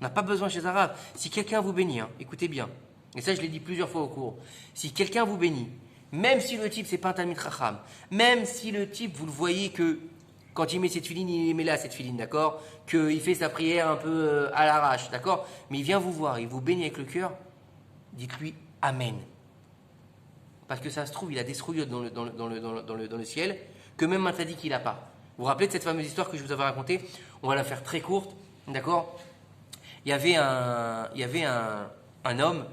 On n'a pas besoin chez un rav. Si quelqu'un vous bénit, écoutez bien, et ça je l'ai dit plusieurs fois au cours, si quelqu'un vous bénit, même si le type c'est pas un Talmid Chacham, même si le type vous le voyez que quand il met cette filine, il met là cette filine, d'accord? Qu'il fait sa prière un peu à l'arrache, d'accord? Mais il vient vous voir, il vous bénit avec le cœur, dites-lui Amen. Parce que ça se trouve, il a des souillottes dans le ciel que même un tzaddik il n'a pas. Vous vous rappelez de cette fameuse histoire que je vous avais racontée? On va la faire très courte, d'accord? Il y avait un homme,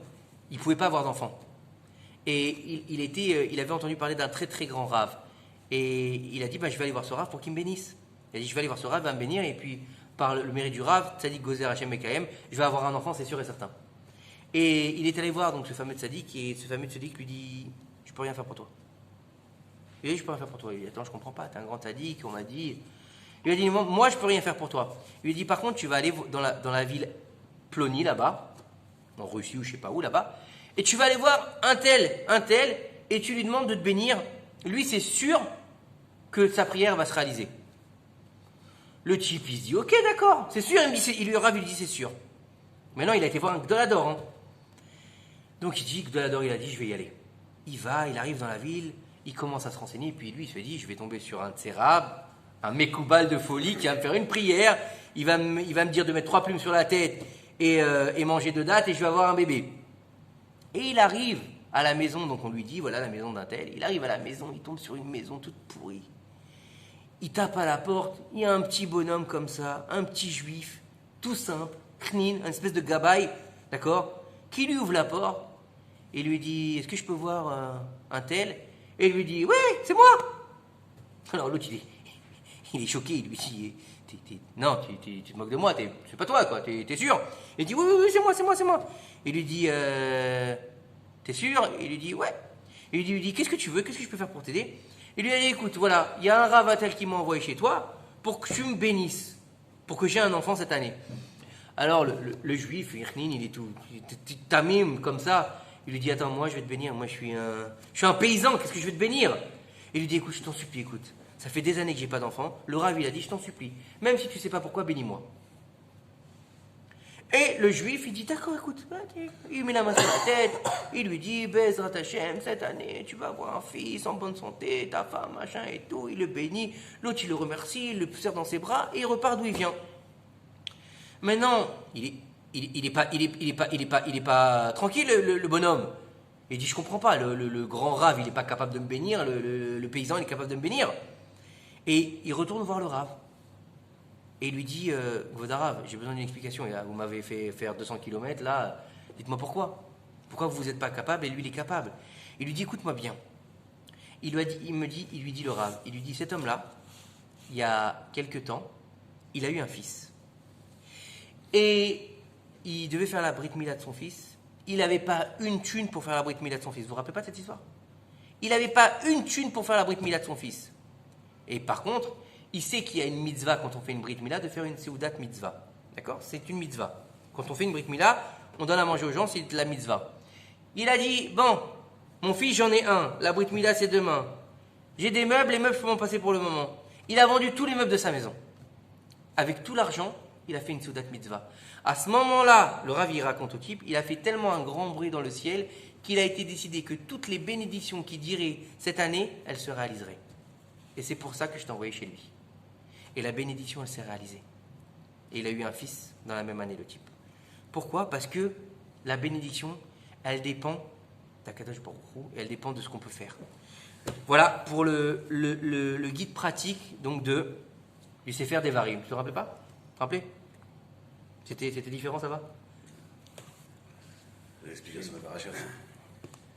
il ne pouvait pas avoir d'enfant. Et il avait entendu parler d'un très très grand rave. Et il a dit, je vais aller voir ce rave pour qu'il me bénisse. Il a dit, je vais aller voir ce rave, il va me bénir, et puis par le mérite du rave, Tzadik Gozer Hachem Mekayem, je vais avoir un enfant, c'est sûr et certain. Et il est allé voir donc ce fameux Tzadik, et ce fameux Tzadik lui dit, je peux rien faire pour toi. Il a dit, je peux rien faire pour toi. Il dit, attends, je comprends pas, t'es un grand Tzadik, on m'a dit. Il a dit, moi je peux rien faire pour toi. Il lui dit, par contre, tu vas aller dans la ville Plony là-bas, en Russie ou je sais pas où là-bas, et tu vas aller voir un tel, et tu lui demandes de te bénir. Lui, c'est sûr que sa prière va se réaliser. Le type, il se dit, ok, d'accord, c'est sûr. Il lui dit, c'est sûr. Maintenant, il a été voir un Gdolador. Hein. Donc, il dit, Gdolador, il a dit, je vais y aller. Il va, il arrive dans la ville, il commence à se renseigner, puis lui, il se dit, je vais tomber sur un tsérab, un mékoubal de folie qui va me faire une prière, il va me dire de mettre 3 plumes sur la tête et manger 2 dattes, et je vais avoir un bébé. Et il arrive à la maison, donc on lui dit, voilà la maison d'un tel. Il arrive à la maison, il tombe sur une maison toute pourrie. Il tape à la porte, il y a un petit bonhomme comme ça, un petit juif, tout simple, knin, une espèce de gabaye, d'accord, qui lui ouvre la porte et lui dit, est-ce que je peux voir un tel? Et il lui dit, ouais, c'est moi. Alors l'autre, il est choqué, il lui dit, non, tu te moques de moi, c'est pas toi, quoi, t'es sûr? Il dit, oui, c'est moi. Il lui dit, t'es sûr? Il lui dit, ouais. Il lui dit, qu'est-ce que tu veux? Qu'est-ce que je peux faire pour t'aider? Il lui a dit, écoute, voilà, il y a un ravatel qui m'a envoyé chez toi pour que tu me bénisses, pour que j'ai un enfant cette année. Alors, le juif, il est tout tamim comme ça. Il lui dit, attends, moi, je vais te bénir. Moi, je suis un paysan, qu'est-ce que je vais te bénir? Il lui dit, écoute, je t'en supplie, écoute. Ça fait des années que j'ai pas d'enfant. Le rav, il a dit, je t'en supplie. Même si tu sais pas pourquoi, bénis-moi. Et le juif, il dit, d'accord, écoute, il met la main sur la tête, il lui dit, Bezrat Hashem, cette année, tu vas avoir un fils en bonne santé, ta femme, machin et tout, il le bénit, l'autre, il le remercie, il le serre dans ses bras, et il repart d'où il vient. Maintenant, il est pas tranquille, le bonhomme. Il dit, je comprends pas, le grand rave, il n'est pas capable de me bénir, le paysan, il est capable de me bénir. Et il retourne voir le rave. Et il lui dit, Vodarav, j'ai besoin d'une explication. Vous m'avez fait faire 200 km, là, dites-moi pourquoi. Pourquoi vous n'êtes pas capable et lui, il est capable. Il lui dit, écoute-moi bien. Il lui dit le rave, il lui dit, cet homme-là, il y a quelque temps, il a eu un fils. Et il devait faire la brit mila de son fils. Il n'avait pas une thune pour faire la brit mila de son fils. Vous vous rappelez pas de cette histoire? Il n'avait pas une thune pour faire la brit mila de son fils. Et par contre, il sait qu'il y a une mitzvah quand on fait une brit mila de faire une seudat mitzvah. D'accord? C'est une mitzvah. Quand on fait une brit mila, on donne à manger aux gens, c'est de la mitzvah. Il a dit, bon, mon fils, j'en ai un. La brit mila, c'est demain. J'ai des meubles, les meubles, je peux m'en passer pour le moment. Il a vendu tous les meubles de sa maison. Avec tout l'argent, il a fait une seudat mitzvah. À ce moment-là, le Rav, il raconte au type, il a fait tellement un grand bruit dans le ciel qu'il a été décidé que toutes les bénédictions qu'il dirait cette année, elles se réaliseraient. Et c'est pour ça que je t'ai envoyé chez lui. Et la bénédiction, elle s'est réalisée. Et il a eu un fils dans la même année, le type. Pourquoi? Parce que la bénédiction, elle dépend d'Akadosh Baruch Hu, et elle dépend de ce qu'on peut faire. Voilà pour le guide pratique donc de du Sefer Devarim. Tu te rappelles pas? Tu te rappelais? C'était différent, ça va? L'explication de Parachat.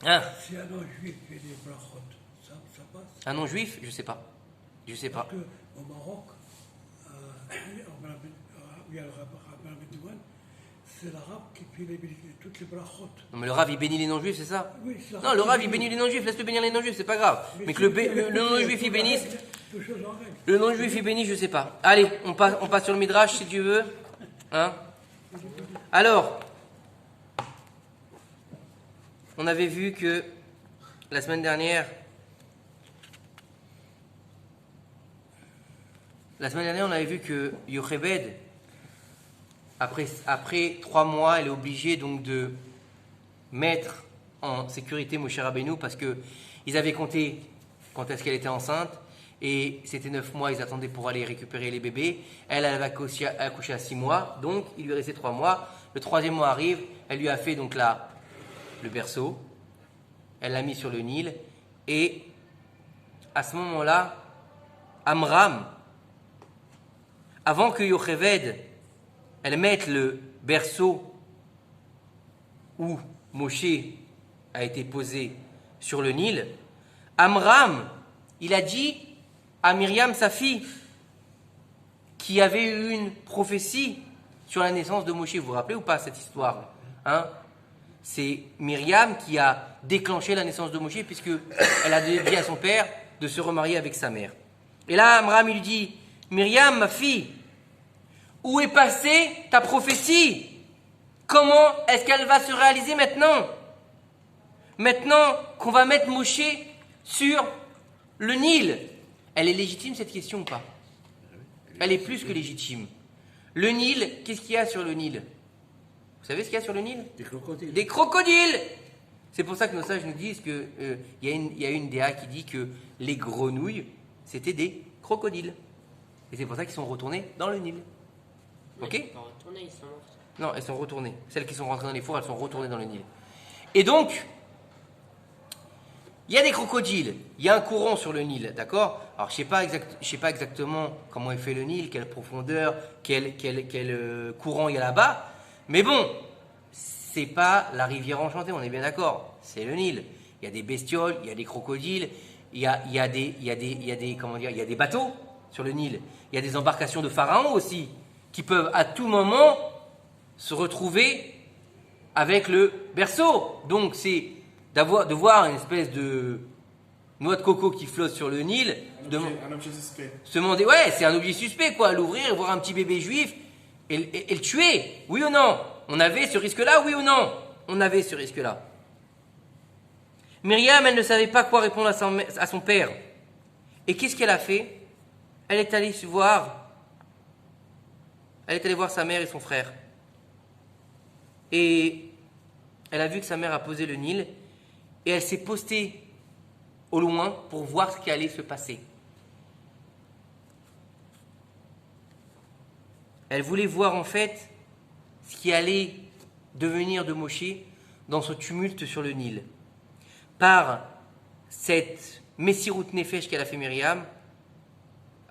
Hein? Si un nom juif fait des brachot, ça passe? Un non juif? Je sais pas. Je sais pas. Parce qu'au Maroc, il y a le rabbin Medouane, c'est l'arabe qui fait toutes les brachot. Non, mais le Rav, il bénit les non-juifs, c'est ça? Oui, c'est Non, le Rav, il bénit les non-juifs. Laisse-le bénir les non-juifs, c'est pas grave. Mais que le non-juif, il bénisse. Le non-juif, il bénit, je sais pas. Allez, on passe sur le Midrash, si tu veux. Hein? Alors, on avait vu que la semaine dernière, on avait vu que Yochebed, après 3 mois, elle est obligée donc de mettre en sécurité Moshe Rabbeinu parce que ils avaient compté quand est-ce qu'elle était enceinte et c'était 9 mois, ils attendaient pour aller récupérer les bébés. Elle avait accouché à 6 mois, donc il lui restait 3 mois. Le 3e mois arrive, elle lui a fait donc là le berceau, elle l'a mis sur le Nil et à ce moment-là, Amram, avant que Yocheved elle mette le berceau où Moshe a été posé sur le Nil, Amram, il a dit à Myriam, sa fille, qui avait eu une prophétie sur la naissance de Moshe. Vous vous rappelez ou pas cette histoire? Hein? C'est Myriam qui a déclenché la naissance de Moshe puisqu'elle a dit à son père de se remarier avec sa mère. Et là, Amram, il lui dit, Myriam, ma fille, où est passée ta prophétie? Comment est-ce qu'elle va se réaliser maintenant? Maintenant qu'on va mettre Moshe sur le Nil. Elle est légitime cette question ou pas? Elle est plus que légitime. Le Nil, qu'est-ce qu'il y a sur le Nil? Vous savez ce qu'il y a sur le Nil? Des crocodiles. Des crocodiles! C'est pour ça que nos sages nous disent qu'il y a une DA qui dit que les grenouilles, c'était des crocodiles. Et c'est pour ça qu'ils sont retournés dans le Nil. Ok? Ils sont retournés, ils sont morts. Non, elles sont retournées. Celles qui sont rentrées dans les fours, elles sont retournées dans le Nil. Et donc, il y a des crocodiles, il y a un courant sur le Nil, d'accord? Alors, je sais pas exactement comment est fait le Nil, quelle profondeur, quel courant il y a là-bas. Mais bon, c'est pas la rivière enchantée, on est bien d'accord. C'est le Nil. Il y a des bestioles, il y a des crocodiles, il y a des bateaux sur le Nil. Il y a des embarcations de pharaons aussi, qui peuvent à tout moment se retrouver avec le berceau. Donc c'est de voir une espèce de noix de coco qui flotte sur le Nil, Un objet suspect. se demander, ouais, c'est un objet suspect, quoi, l'ouvrir, voir un petit bébé juif et le tuer, oui ou non? On avait ce risque-là, oui ou non? On avait ce risque-là. Myriam, elle ne savait pas quoi répondre à son père. Et qu'est-ce qu'elle a fait? Elle est allée voir sa mère et son frère. Et elle a vu que sa mère a posé le Nil et elle s'est postée au loin pour voir ce qui allait se passer. Elle voulait voir en fait ce qui allait devenir de Moshe dans ce tumulte sur le Nil. Par cette Messirut Nefesh qu'elle a fait Myriam,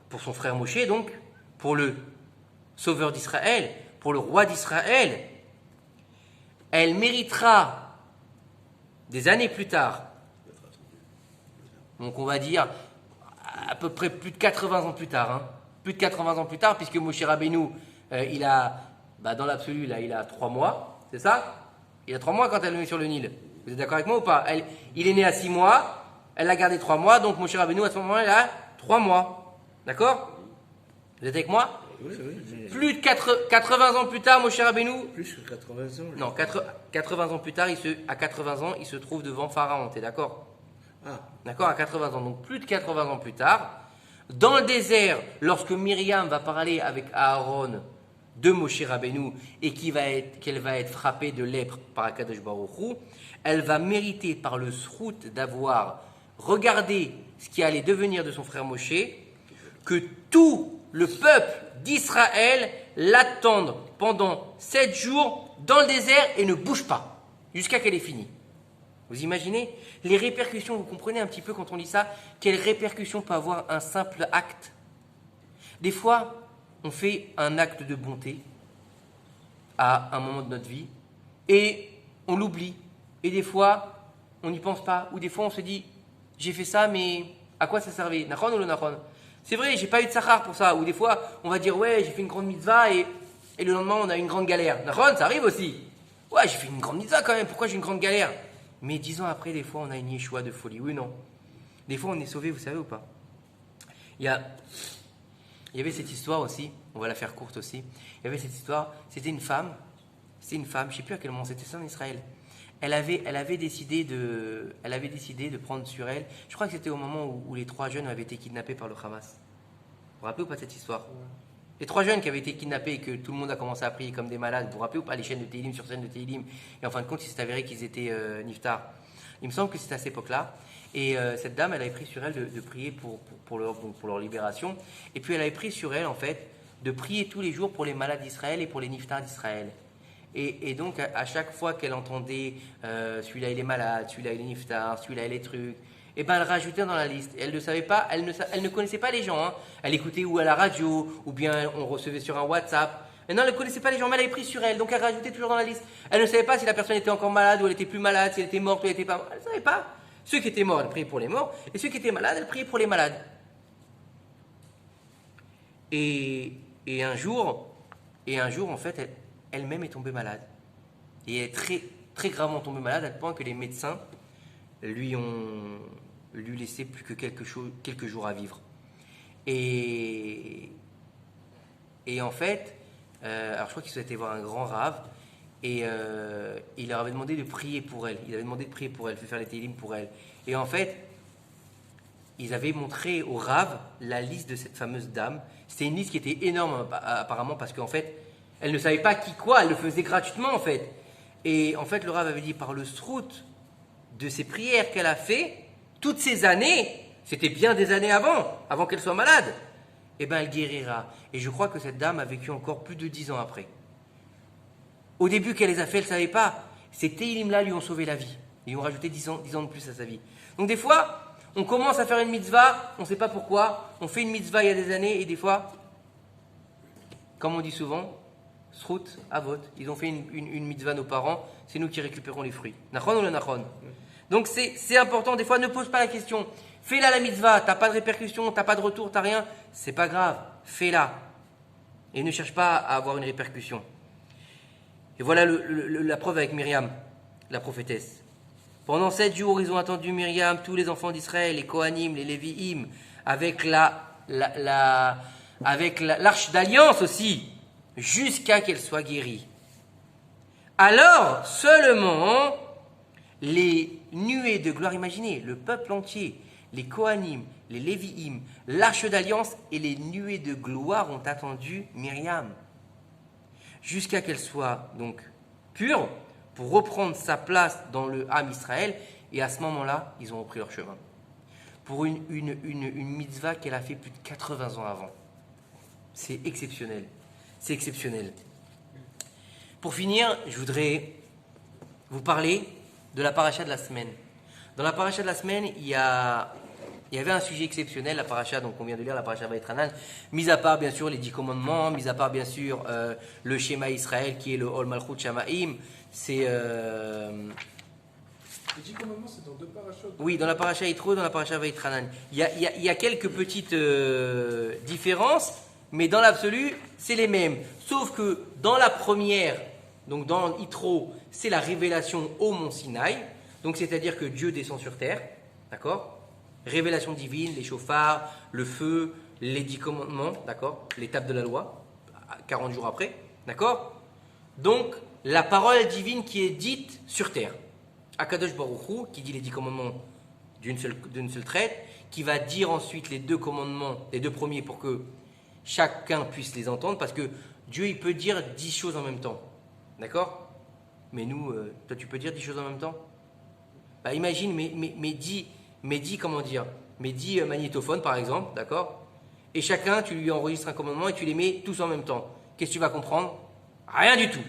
pour son frère Moshe donc, pour le sauveur d'Israël, pour le roi d'Israël, elle méritera des années plus tard, donc on va dire à peu près plus de 80 ans plus tard, plus de 80 ans plus tard, puisque Moshe Rabbeinu, il a, dans l'absolu, là, il a 3 mois, c'est ça? Il a 3 mois quand elle le met sur le Nil. Vous êtes d'accord avec moi ou pas? Il est né à 6 mois, elle l'a gardé 3 mois, donc Moshe Rabbeinu, à ce moment-là, il a 3 mois. D'accord? Vous êtes avec moi? Oui, mais Plus de 80 ans plus tard, Moshe Rabbeinu, plus que 80 ans. non, 80 ans plus tard, à 80 ans, il se trouve devant Pharaon, t'es d'accord? Ah, D'accord, à 80 ans. Donc plus de 80 ans plus tard, dans le désert, lorsque Myriam va parler avec Aaron de Moshe Rabbeinu et qu'elle va être frappée de lèpre par Akadosh Baruch Hu, elle va mériter par le srout d'avoir regardé ce qui allait devenir de son frère Moshe, que tout le peuple d'Israël l'attende pendant 7 jours dans le désert et ne bouge pas jusqu'à qu'elle ait fini. Vous imaginez les répercussions, vous comprenez un petit peu quand on lit ça, quelles répercussions peut avoir un simple acte? Des fois, on fait un acte de bonté à un moment de notre vie et on l'oublie. Et des fois, on n'y pense pas. Ou des fois, on se dit, j'ai fait ça, mais à quoi ça servait? Nachon ou le nachon? C'est vrai, j'ai pas eu de sachar pour ça. Ou des fois, on va dire, ouais, j'ai fait une grande mitzvah et le lendemain, on a une grande galère. Nachon, ça arrive aussi. Ouais, j'ai fait une grande mitzvah quand même, pourquoi j'ai une grande galère? Mais 10 ans après, des fois, on a une yeshua de folie. Oui ou non? Des fois, on est sauvé, vous savez ou pas? Il y avait cette histoire aussi, on va la faire courte aussi. Il y avait cette histoire, c'était une femme, je ne sais plus à quel moment, c'était ça en Israël. Elle avait décidé de prendre sur elle, je crois que c'était au moment où les 3 jeunes avaient été kidnappés par le Hamas. Vous vous rappelez ou pas de cette histoire? Les 3 jeunes qui avaient été kidnappés et que tout le monde a commencé à prier comme des malades, vous vous rappelez ou pas les chaînes de Télim sur scène de Télim? Et en fin de compte, il s'est avéré qu'ils étaient niftar. Il me semble que c'était à cette époque-là. Et cette dame, elle avait pris sur elle de prier pour leur libération. Et puis elle avait pris sur elle, en fait, de prier tous les jours pour les malades d'Israël et pour les niftars d'Israël. Et donc, à chaque fois qu'elle entendait celui-là il est malade, celui-là il est niftar, celui-là il est truc, et ben elle rajoutait dans la liste. Elle ne savait pas, elle ne connaissait pas les gens. Elle écoutait ou à la radio, ou bien on recevait sur un WhatsApp. Mais non, elle ne connaissait pas les gens, mais elle avait pris sur elle. Donc elle rajoutait toujours dans la liste. Elle ne savait pas si la personne était encore malade ou elle était plus malade, si elle était morte ou elle n'était pas morte. Elle ne savait pas. Ceux qui étaient morts, elle priait pour les morts. Et ceux qui étaient malades, elle priait pour les malades. Et un jour, en fait, elle-même est tombée malade. Et elle est très, très gravement tombée malade, à tel point que les médecins lui laissé plus que quelques jours à vivre. Et en fait, alors je crois qu'ils souhaitaient voir un grand rave, et il leur avait demandé de prier pour elle. Il avait demandé de prier pour elle, de faire les télim pour elle. Et en fait, ils avaient montré au rave la liste de cette fameuse dame. C'était une liste qui était énorme apparemment, parce qu'en fait, elle ne savait pas qui quoi, elle le faisait gratuitement en fait. Et en fait, le rave avait dit, par le srout de ces prières qu'elle a fait, toutes ces années, c'était bien des années avant qu'elle soit malade, eh bien elle guérira. Et je crois que cette dame a vécu encore plus de 10 ans après. Au début qu'elle les a fait, elle ne savait pas. Ces télim-là lui ont sauvé la vie. Ils ont rajouté 10 ans de plus à sa vie. Donc des fois, on commence à faire une mitzvah, on ne sait pas pourquoi, on fait une mitzvah il y a des années, et des fois, comme on dit souvent, srout, avot, ils ont fait une mitzvah nos parents, c'est nous qui récupérons les fruits. Nachon ou le nachon? Donc c'est important, des fois ne pose pas la question. Fais-la la mitzvah, t'as pas de répercussion, t'as pas de retour, t'as rien, c'est pas grave, fais-la. Et ne cherche pas à avoir une répercussion. Et voilà la preuve avec Myriam, la prophétesse. Pendant 7 jours, ils ont attendu Myriam, tous les enfants d'Israël, les Kohanim, les Lévi'im, avec l'arche d'alliance aussi, jusqu'à qu'elle soit guérie. Alors seulement les nuées de gloire, imaginez, le peuple entier, les Kohanim, les Lévi'im, l'arche d'alliance et les nuées de gloire ont attendu Myriam, jusqu'à qu'elle soit donc pure, pour reprendre sa place dans le Ham Israël, et à ce moment-là, ils ont repris leur chemin. Pour une mitzvah qu'elle a fait plus de 80 ans avant. C'est exceptionnel. C'est exceptionnel. Pour finir, je voudrais vous parler de la paracha de la semaine. Dans la paracha de la semaine, il y avait un sujet exceptionnel, la paracha, donc on vient de lire la paracha Vaïtranan, mis à part bien sûr les 10 commandements, mis à part bien sûr le schéma Israël qui est le Ol Malchut Shamaim, c'est... Les 10 commandements, c'est dans 2 parachutes. Oui, dans la paracha Yitro, dans la paracha Vaïtranan. Il y a quelques petites différences, mais dans l'absolu, c'est les mêmes. Sauf que dans la première, donc dans Yitro, c'est la révélation au mont Sinaï, donc c'est-à-dire que Dieu descend sur terre, d'accord? Révélation divine, les chauffards, le feu, les 10 commandements, d'accord? L'étape de la loi, 40 jours après, d'accord? Donc, la parole divine qui est dite sur terre. Akadosh Baruch Hu, qui dit les 10 commandements d'une seule traite, qui va dire ensuite les 2 commandements, les 2 premiers pour que chacun puisse les entendre, parce que Dieu, il peut dire 10 choses en même temps, d'accord? Mais nous, toi, tu peux dire 10 choses en même temps? Bah, imagine, mais 10 comment dire, mais 10 magnétophones, par exemple, d'accord? Et chacun, tu lui enregistres un commandement et tu les mets tous en même temps. Qu'est-ce que tu vas comprendre? Rien du tout.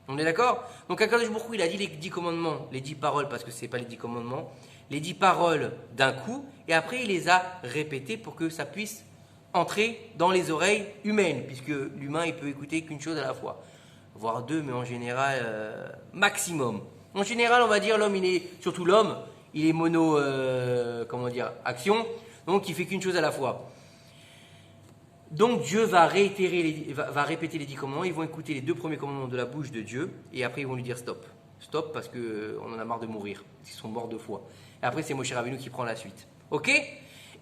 On est d'accord? Donc Akadosh Baruch Hu, il a dit les 10 commandements, les 10 paroles, parce que ce n'est pas les 10 commandements, les 10 paroles d'un coup, et après il les a répétées pour que ça puisse entrer dans les oreilles humaines, puisque l'humain il peut écouter qu'une chose à la fois, voire 2, mais en général maximum. En général, on va dire l'homme, surtout l'homme, il est mono, action, donc il fait qu'une chose à la fois. Donc Dieu va répéter les 10 commandements, ils vont écouter les 2 premiers commandements de la bouche de Dieu, et après ils vont lui dire stop. Stop parce qu'on en a marre de mourir, ils sont morts 2 fois. Et après c'est Moshe Rabbeinu qui prend la suite. Ok?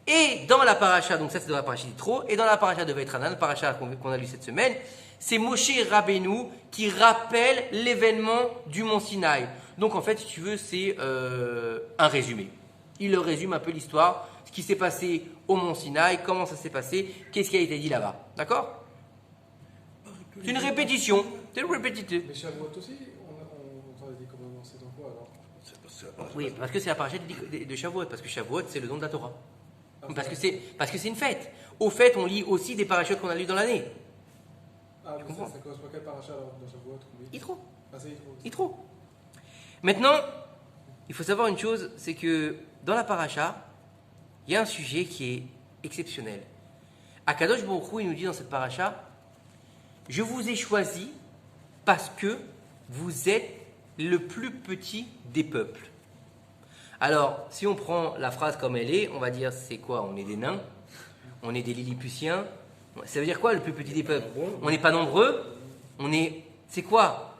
Et dans la paracha, donc ça c'est dans la paracha d'Yitro, et dans la paracha de Vaïtranan, paracha qu'on a lu cette semaine, c'est Moshe Rabbeinu qui rappelle l'événement du mont Sinaï. Donc en fait, si tu veux, c'est un résumé. Il leur résume un peu l'histoire, ce qui s'est passé au mont Sinaï, comment ça s'est passé, qu'est-ce qui a été dit là-bas. D'accord? C'est une répétition. C'est une répétition. Mais Shavuot aussi, on entend les 10 commandements, c'est dans quoi alors? Oui, parce que c'est la paracha de Shavuot, parce que Shavuot, c'est le don de la Torah. Parce que c'est une fête. Au fait, on lit aussi des parachutes qu'on a lus dans l'année. Ah, mais ça correspond à quel paracha alors dans Shavuot? Yitro. Ah, c'est Yitro. Yitro. Maintenant, il faut savoir une chose, c'est que dans la paracha, il y a un sujet qui est exceptionnel. Akadosh Baruch Hu, il nous dit dans cette paracha, je vous ai choisi parce que vous êtes le plus petit des peuples. Alors, si on prend la phrase comme elle est, on va dire c'est quoi? On est des nains, on est des Lilliputiens. Ça veut dire quoi le plus petit des peuples? On n'est pas nombreux. C'est quoi?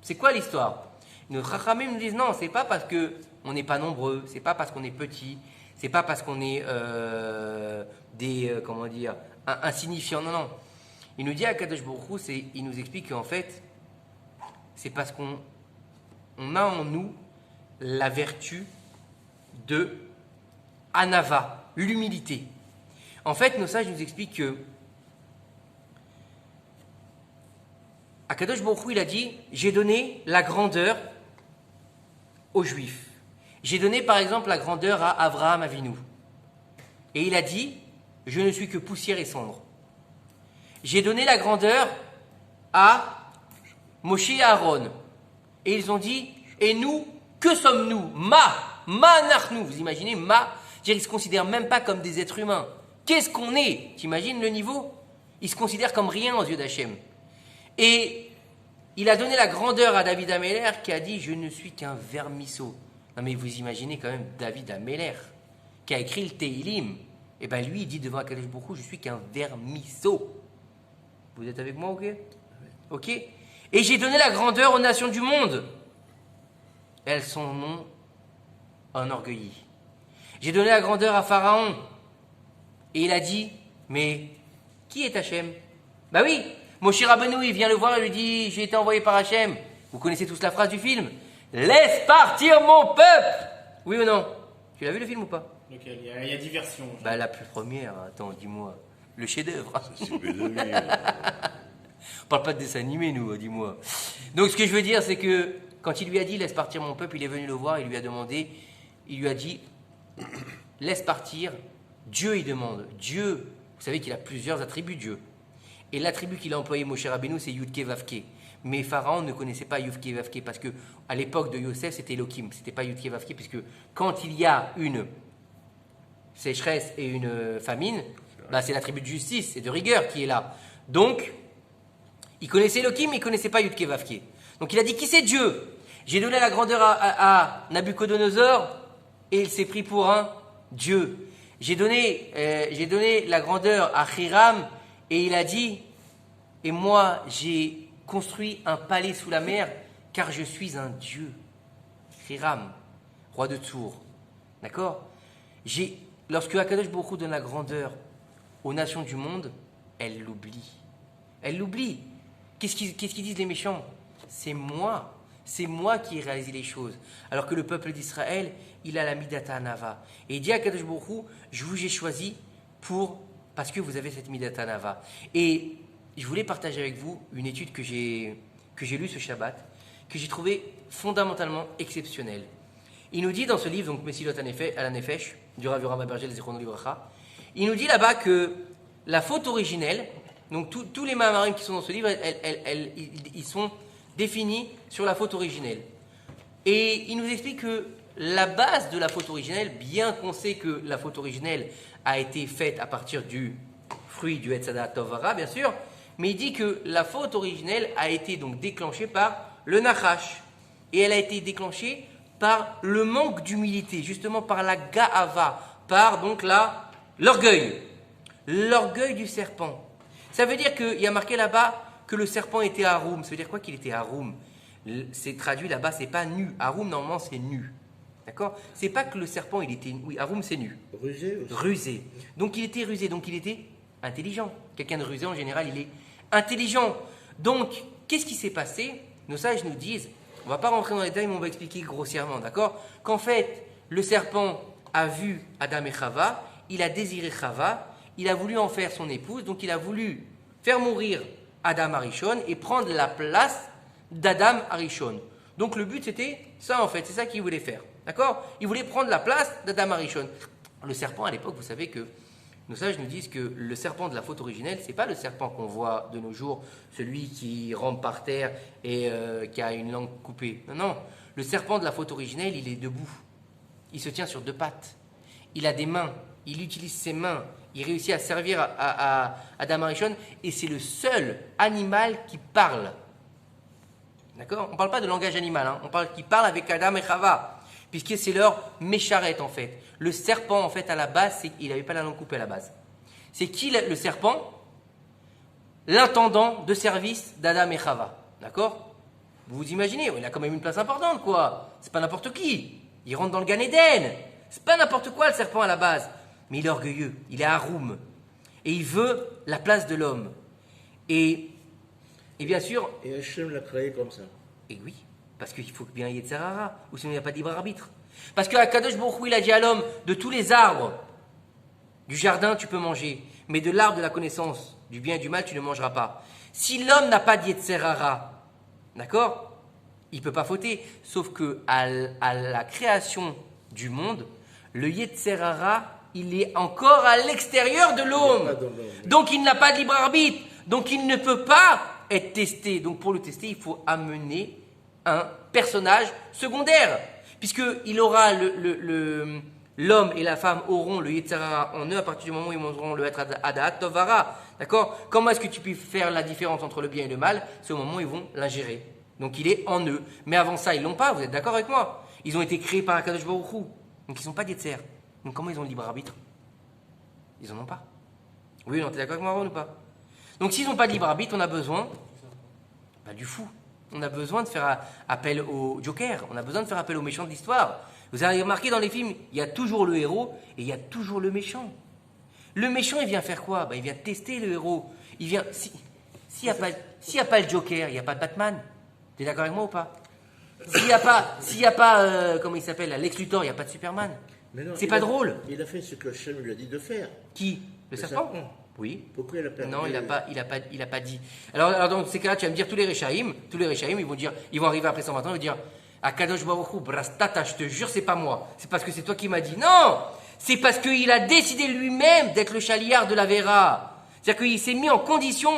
C'est quoi l'histoire? Nos Chachamim nous disent non, c'est pas parce que on n'est pas nombreux, c'est pas parce qu'on est petit, c'est pas parce qu'on est insignifiants. Non, non. Il nous dit à Kadosh Baruch Hu, il nous explique qu'en fait, c'est parce qu'on a en nous la vertu de Anava, l'humilité. En fait, nos sages nous expliquent que Akadosh Baruch Hu, il a dit, j'ai donné la grandeur aux Juifs. J'ai donné par exemple la grandeur à Avraham Avinu. Et il a dit, je ne suis que poussière et cendre. J'ai donné la grandeur à Moshe et Aaron. Et ils ont dit, et nous, que sommes-nous? Ma nachnu. Vous imaginez, ils ne se considèrent même pas comme des êtres humains. Qu'est-ce qu'on est? T'imagines le niveau? Ils se considèrent comme rien aux yeux d'Hachem. Et il a donné la grandeur à David Améler qui a dit, je ne suis qu'un vermisseau. Non mais vous imaginez quand même David Améler qui a écrit le Teilim. Et bien lui, il dit devant Akadosh Baruch Hu, je suis qu'un vermisseau. Vous êtes avec moi, ok? Ok? Et j'ai donné la grandeur aux nations du monde. Elles sont non enorgueillies. J'ai donné la grandeur à Pharaon. Et il a dit, mais qui est Hachem? Bah oui, Moshe Rabbeinu, il vient le voir et lui dit, j'ai été envoyé par Hachem. Vous connaissez tous la phrase du film? Laisse partir mon peuple! Oui ou non? Tu l'as vu le film ou pas? Lequel? Il y a diversion. Bah la plus première, attends, dis-moi. Le chef-d'œuvre. On parle pas de dessin animé, nous, dis-moi. Donc ce que je veux dire, c'est que quand il lui a dit laisse partir mon peuple, il est venu le voir, il lui a demandé, il lui a dit laisse partir. Dieu, il demande. Dieu, vous savez qu'il a plusieurs attributs, Dieu. Et l'attribut qu'il a employé, Moshe Rabbeinu, c'est Yudke Vavke. Mais Pharaon ne connaissait pas Yudke Vavke parce que à l'époque de Yosef, c'était Elohim, c'était pas Yudke Vavke, puisque quand il y a une sécheresse et une famine, bah, c'est l'attribut de justice et de rigueur qui est là. Donc, il connaissait Elohim, mais il ne connaissait pas Yudke Vavke. Donc il a dit, qui c'est Dieu? J'ai donné la grandeur à Nabucodonosor et il s'est pris pour un Dieu. J'ai donné la grandeur à Hiram et il a dit, et moi j'ai construit un palais sous la mer car je suis un Dieu. Hiram, roi de Tours. D'accord? Lorsque Akadosh Baruch Hu donne la grandeur aux nations du monde, elles l'oublient. Elles l'oublient. Qu'est-ce qu'ils disent les méchants? C'est moi qui ai réalisé les choses. Alors que le peuple d'Israël, il a la Midata Anava. Et il dit à Kadosh Baruch Hu, je vous ai choisi parce que vous avez cette Midata Anava. Et je voulais partager avec vous une étude que j'ai lue ce Shabbat, que j'ai trouvée fondamentalement exceptionnelle. Il nous dit dans ce livre, donc Mesilot à la Nefesh, du Rav Yoram Abergel Zichrono Livracha, il nous dit là-bas que la faute originelle, donc tous les Mahamarim qui sont dans ce livre, ils sont définis sur la faute originelle. Et il nous explique que la base de la faute originelle, bien qu'on sait que la faute originelle a été faite à partir du fruit du Etzadat Tovara, bien sûr, mais il dit que la faute originelle a été donc déclenchée par le Nachash. Et elle a été déclenchée par le manque d'humilité, justement par la Ga'ava, par donc l'orgueil du serpent. Ça veut dire qu'il y a marqué là-bas que le serpent était haroum. Ça veut dire quoi qu'il était haroum? C'est traduit là-bas, c'est pas nu. Haroum, normalement, c'est nu. D'accord? C'est pas que le serpent, il était... Oui, haroum, c'est nu. Rusé aussi. Rusé. Donc il était rusé, donc il était intelligent. Quelqu'un de rusé, en général, il est intelligent. Donc, qu'est-ce qui s'est passé? Nos sages nous disent, on va pas rentrer dans les détails, mais on va expliquer grossièrement, d'accord? Qu'en fait, le serpent a vu Adam et Chava, il a désiré Chava, il a voulu en faire son épouse, donc il a voulu faire mourir Adam Arishon et prendre la place d'Adam Arishon. Donc le but c'était ça en fait, c'est ça qu'il voulait faire. D'accord? Il voulait prendre la place d'Adam Arishon. Le serpent à l'époque, vous savez que nos sages nous disent que le serpent de la faute originelle, c'est pas le serpent qu'on voit de nos jours, celui qui rampe par terre et qui a une langue coupée. Non, non. Le serpent de la faute originelle, il est debout. Il se tient sur deux pattes. Il a des mains. Il utilise ses mains. Il réussit à servir à Adam Arishon et c'est le seul animal qui parle. D'accord? On ne parle pas de langage animal, hein. On parle qui parle avec Adam et Chava, puisque c'est leur mécharette en fait. Le serpent en fait à la base, il n'avait pas la langue coupée à la base. C'est qui le serpent? L'intendant de service d'Adam et Chava. D'accord? Vous vous imaginez, il a quand même une place importante quoi. C'est pas n'importe qui. Il rentre dans le Gan Eden. C'est pas n'importe quoi le serpent à la base. Mais il est orgueilleux, il est haroum. Et il veut la place de l'homme. Et bien sûr... Et Hachem l'a créé comme ça. Et oui, parce qu'il faut bien y ait Yetzer Hara, ou sinon il n'y a pas de libre arbitre. Parce que Akadosh Baruch Hu, il a dit à l'homme, de tous les arbres du jardin tu peux manger, mais de l'arbre de la connaissance du bien et du mal tu ne mangeras pas. Si l'homme n'a pas de Yetzer Hara, d'accord, il ne peut pas fauter. Sauf que à la création du monde, le Yetzer Hara, il est encore à l'extérieur de l'homme. Donc il n'a pas de libre arbitre. Donc il ne peut pas être testé. Donc pour le tester, il faut amener un personnage secondaire. Puisqu'il aura l'homme et la femme auront le Yetzer Hara en eux à partir du moment où ils mangeront le Adat Tovara. D'accord? Comment est-ce que tu peux faire la différence entre le bien et le mal? C'est au moment où ils vont l'ingérer. Donc il est en eux. Mais avant ça, ils l'ont pas. Vous êtes d'accord avec moi? Ils ont été créés par Akadosh Baruch Hu. Donc ils n'ont pas d'Yetzer. Donc comment ils ont le libre arbitre? Ils n'en ont pas. Oui, non, t'es d'accord avec moi ou pas? Donc s'ils n'ont pas de libre arbitre, on a besoin du fou. On a besoin de faire appel au Joker. On a besoin de faire appel au méchant de l'histoire. Vous avez remarqué dans les films, il y a toujours le héros et il y a toujours le méchant. Le méchant, il vient faire quoi? Il vient tester le héros. Il vient... S'il n'y a pas le Joker, il n'y a pas de Batman. T'es d'accord avec moi ou pas? S'il n'y a pas comment il s'appelle, Lex Luthor, il n'y a pas de Superman. C'est pas drôle. Il a fait ce que Hachem lui a dit de faire. Qui? Le serpent? Oui. Pourquoi il a perdu? Non, il a pas dit. Alors dans ces cas-là, tu vas me dire tous les Réchaïm, ils vont arriver après 120 ans, ils vont dire Akadosh Baruch Hu, Brastata, je te jure, c'est pas moi. C'est parce que c'est toi qui m'as dit. Non! C'est parce qu'il a décidé lui-même d'être le chaliard de la Vera. C'est-à-dire qu'il s'est mis en condition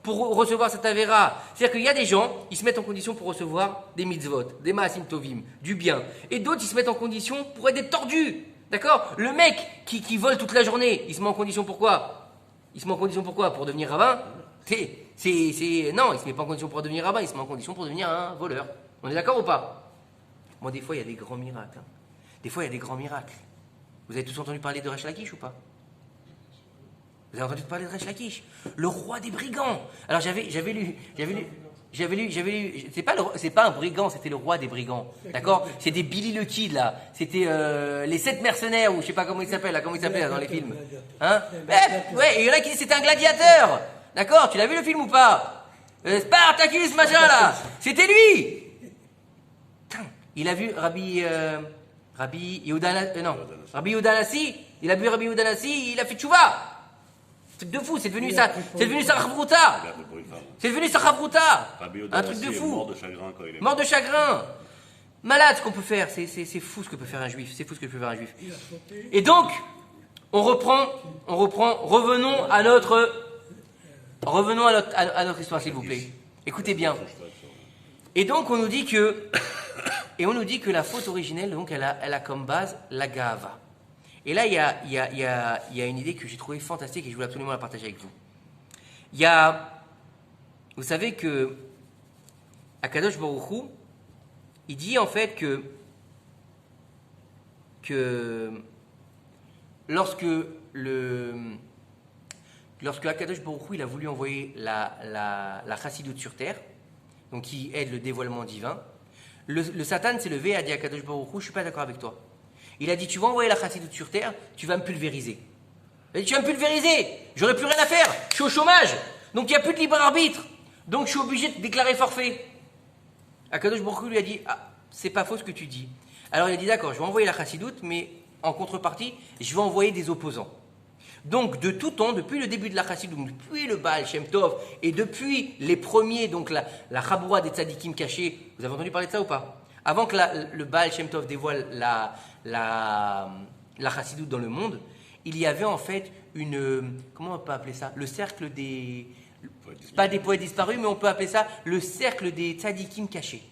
pour recevoir cette Avera. C'est-à-dire qu'il y a des gens, ils se mettent en condition pour recevoir des mitzvot, des maasim tovim, du bien. Et d'autres, ils se mettent en condition pour être des tordus. D'accord? Le mec qui vole toute la journée, il se met en condition pour quoi? Il se met en condition pour quoi? Pour devenir rabbin? Non, il se met pas en condition pour devenir rabbin, il se met en condition pour devenir un voleur. On est d'accord ou pas? Moi, des fois, il y a des grands miracles. Des fois, il y a des grands miracles. Vous avez tous entendu parler de Resh Lakish ou pas? Vous avez entendu parler de Resh Lakish, le roi des brigands. Alors j'avais lu, c'est pas un brigand, c'était le roi des brigands, d'accord? C'est des Billy the Kid là, c'était les 7 mercenaires ou je sais pas comment il s'appelle là, dans les films, hein? Ouais, il y en a qui disent c'était un gladiateur, d'accord? Tu l'as vu le film ou pas? Spartacus machin là, c'était lui. Putain, il a vu Rabbi Yehuda Nassi, il a vu Rabbi Yehuda Nassi, il a fait tchouva. Truc de fou, c'est devenu ça Chavruta. C'est devenu ça Chavruta. Un truc de fou. Mort de chagrin quand il est mort. De chagrin. Malade ce qu'on peut faire, c'est fou ce que peut faire un juif, Et donc, revenons à notre histoire s'il vous plaît. Écoutez bien. Et donc on nous dit que la faute originelle, donc elle a comme base la gava. Et là, il y a une idée que j'ai trouvée fantastique et je voulais absolument la partager avec vous. Vous savez que Akadosh Baruch Hu, il dit en fait que lorsque Akadosh Baruch Hu, il a voulu envoyer la chassidoute sur terre, donc qui aide le dévoilement divin, le Satan s'est levé et a dit à Akadosh Baruch Hu, je ne suis pas d'accord avec toi. Il a dit, tu vas envoyer la chassidoute sur terre, tu vas me pulvériser. Il a dit, tu vas me pulvériser, j'aurai plus rien à faire, je suis au chômage, donc il n'y a plus de libre arbitre, donc je suis obligé de déclarer forfait. Akadosh Baruch Hu lui a dit, c'est pas faux ce que tu dis. Alors il a dit, d'accord, je vais envoyer la chassidoute, mais en contrepartie, je vais envoyer des opposants. Donc de tout temps, depuis le début de la chassidoute, depuis le Baal Shem Tov, et depuis les premiers, donc la Chaboura des tzadikim cachés, vous avez entendu parler de ça ou pas? Avant que le Baal Shem Tov dévoile la chassidoute dans le monde, il y avait en fait comment on peut appeler ça? Le cercle des... Pas des poètes disparus, mais on peut appeler ça le cercle des tzadikim cachés.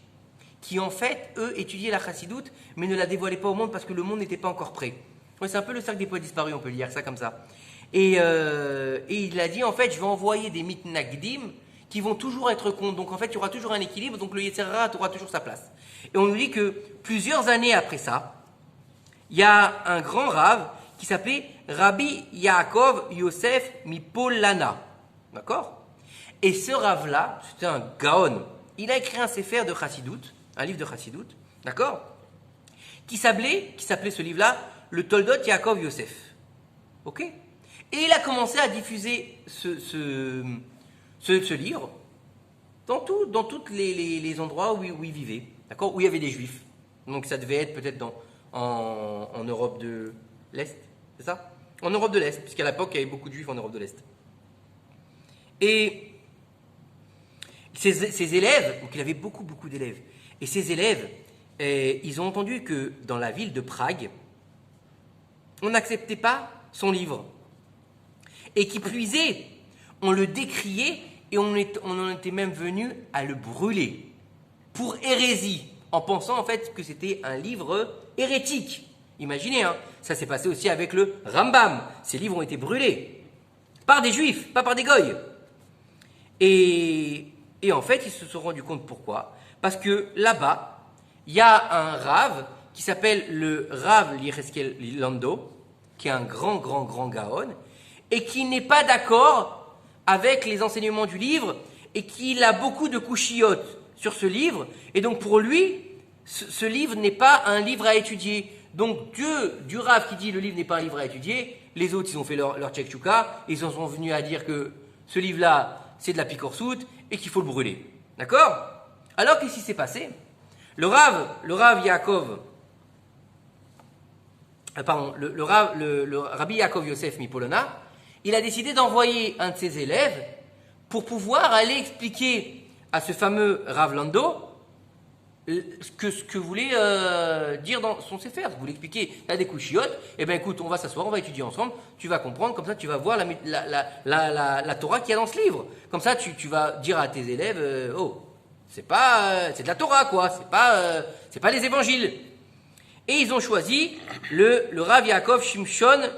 Qui en fait, eux, étudiaient la chassidoute, mais ne la dévoilaient pas au monde parce que le monde n'était pas encore prêt. Ouais, c'est un peu le cercle des poètes disparus, on peut lire ça comme ça. Et il a dit, en fait, je vais envoyer des mitnagdim qui vont toujours être contre. Donc en fait, il y aura toujours un équilibre, donc le Yetzer Hara aura toujours sa place. Et on nous dit que plusieurs années après ça, il y a un grand rave qui s'appelait Rabbi Yaakov Yosef Mipolana. D'accord? Et ce rave-là, c'était un gaon. Il a écrit un sefer de chassidoute, un livre de chassidoute, d'accord? Qui s'appelait ce livre-là, le Toldot Yaakov Yosef. Ok? Et il a commencé à diffuser ce livre dans tous les endroits où il vivait, d'accord? Où il y avait des juifs. Donc ça devait être peut-être en Europe de l'Est, c'est ça? En Europe de l'Est, puisqu'à l'époque il y avait beaucoup de juifs en Europe de l'Est. Et ses élèves, donc il avait beaucoup d'élèves, et ses élèves, ils ont entendu que dans la ville de Prague, on n'acceptait pas son livre. Et qui plus est, on le décriait et on en était même venu à le brûler pour hérésie, en pensant en fait que c'était un livre hérétique. Imaginez, hein, ça s'est passé aussi avec le Rambam. Ces livres ont été brûlés par des juifs, pas par des goïs. Et en fait, ils se sont rendus compte pourquoi. Parce que là-bas, il y a un rave qui s'appelle le Rav Lireskel Lando, qui est un grand gaon, et qui n'est pas d'accord avec les enseignements du livre, et qui a beaucoup de couchiotes sur ce livre, et donc pour lui, ce livre n'est pas un livre à étudier. Donc du Rav qui dit le livre n'est pas un livre à étudier, les autres ils ont fait leur tchèque-chouka, ils en sont venus à dire que ce livre-là, c'est de la picorsoute, et qu'il faut le brûler. D'accord? Alors qu'est-ce qui s'est passé? Le Rav Yaakov, le Rabbi Yaakov Yosef Mipolona, il a décidé d'envoyer un de ses élèves pour pouvoir aller expliquer à ce fameux Rav Lando ce que voulait dire dans son Sefer. Vous voulez expliquer, il y a des couchiottes, eh bien écoute, on va s'asseoir, on va étudier ensemble, tu vas comprendre, comme ça tu vas voir la Torah qu'il y a dans ce livre. Comme ça tu vas dire à tes élèves, c'est de la Torah quoi, c'est pas les évangiles. Et ils ont choisi le Rav Yaakov Shimshon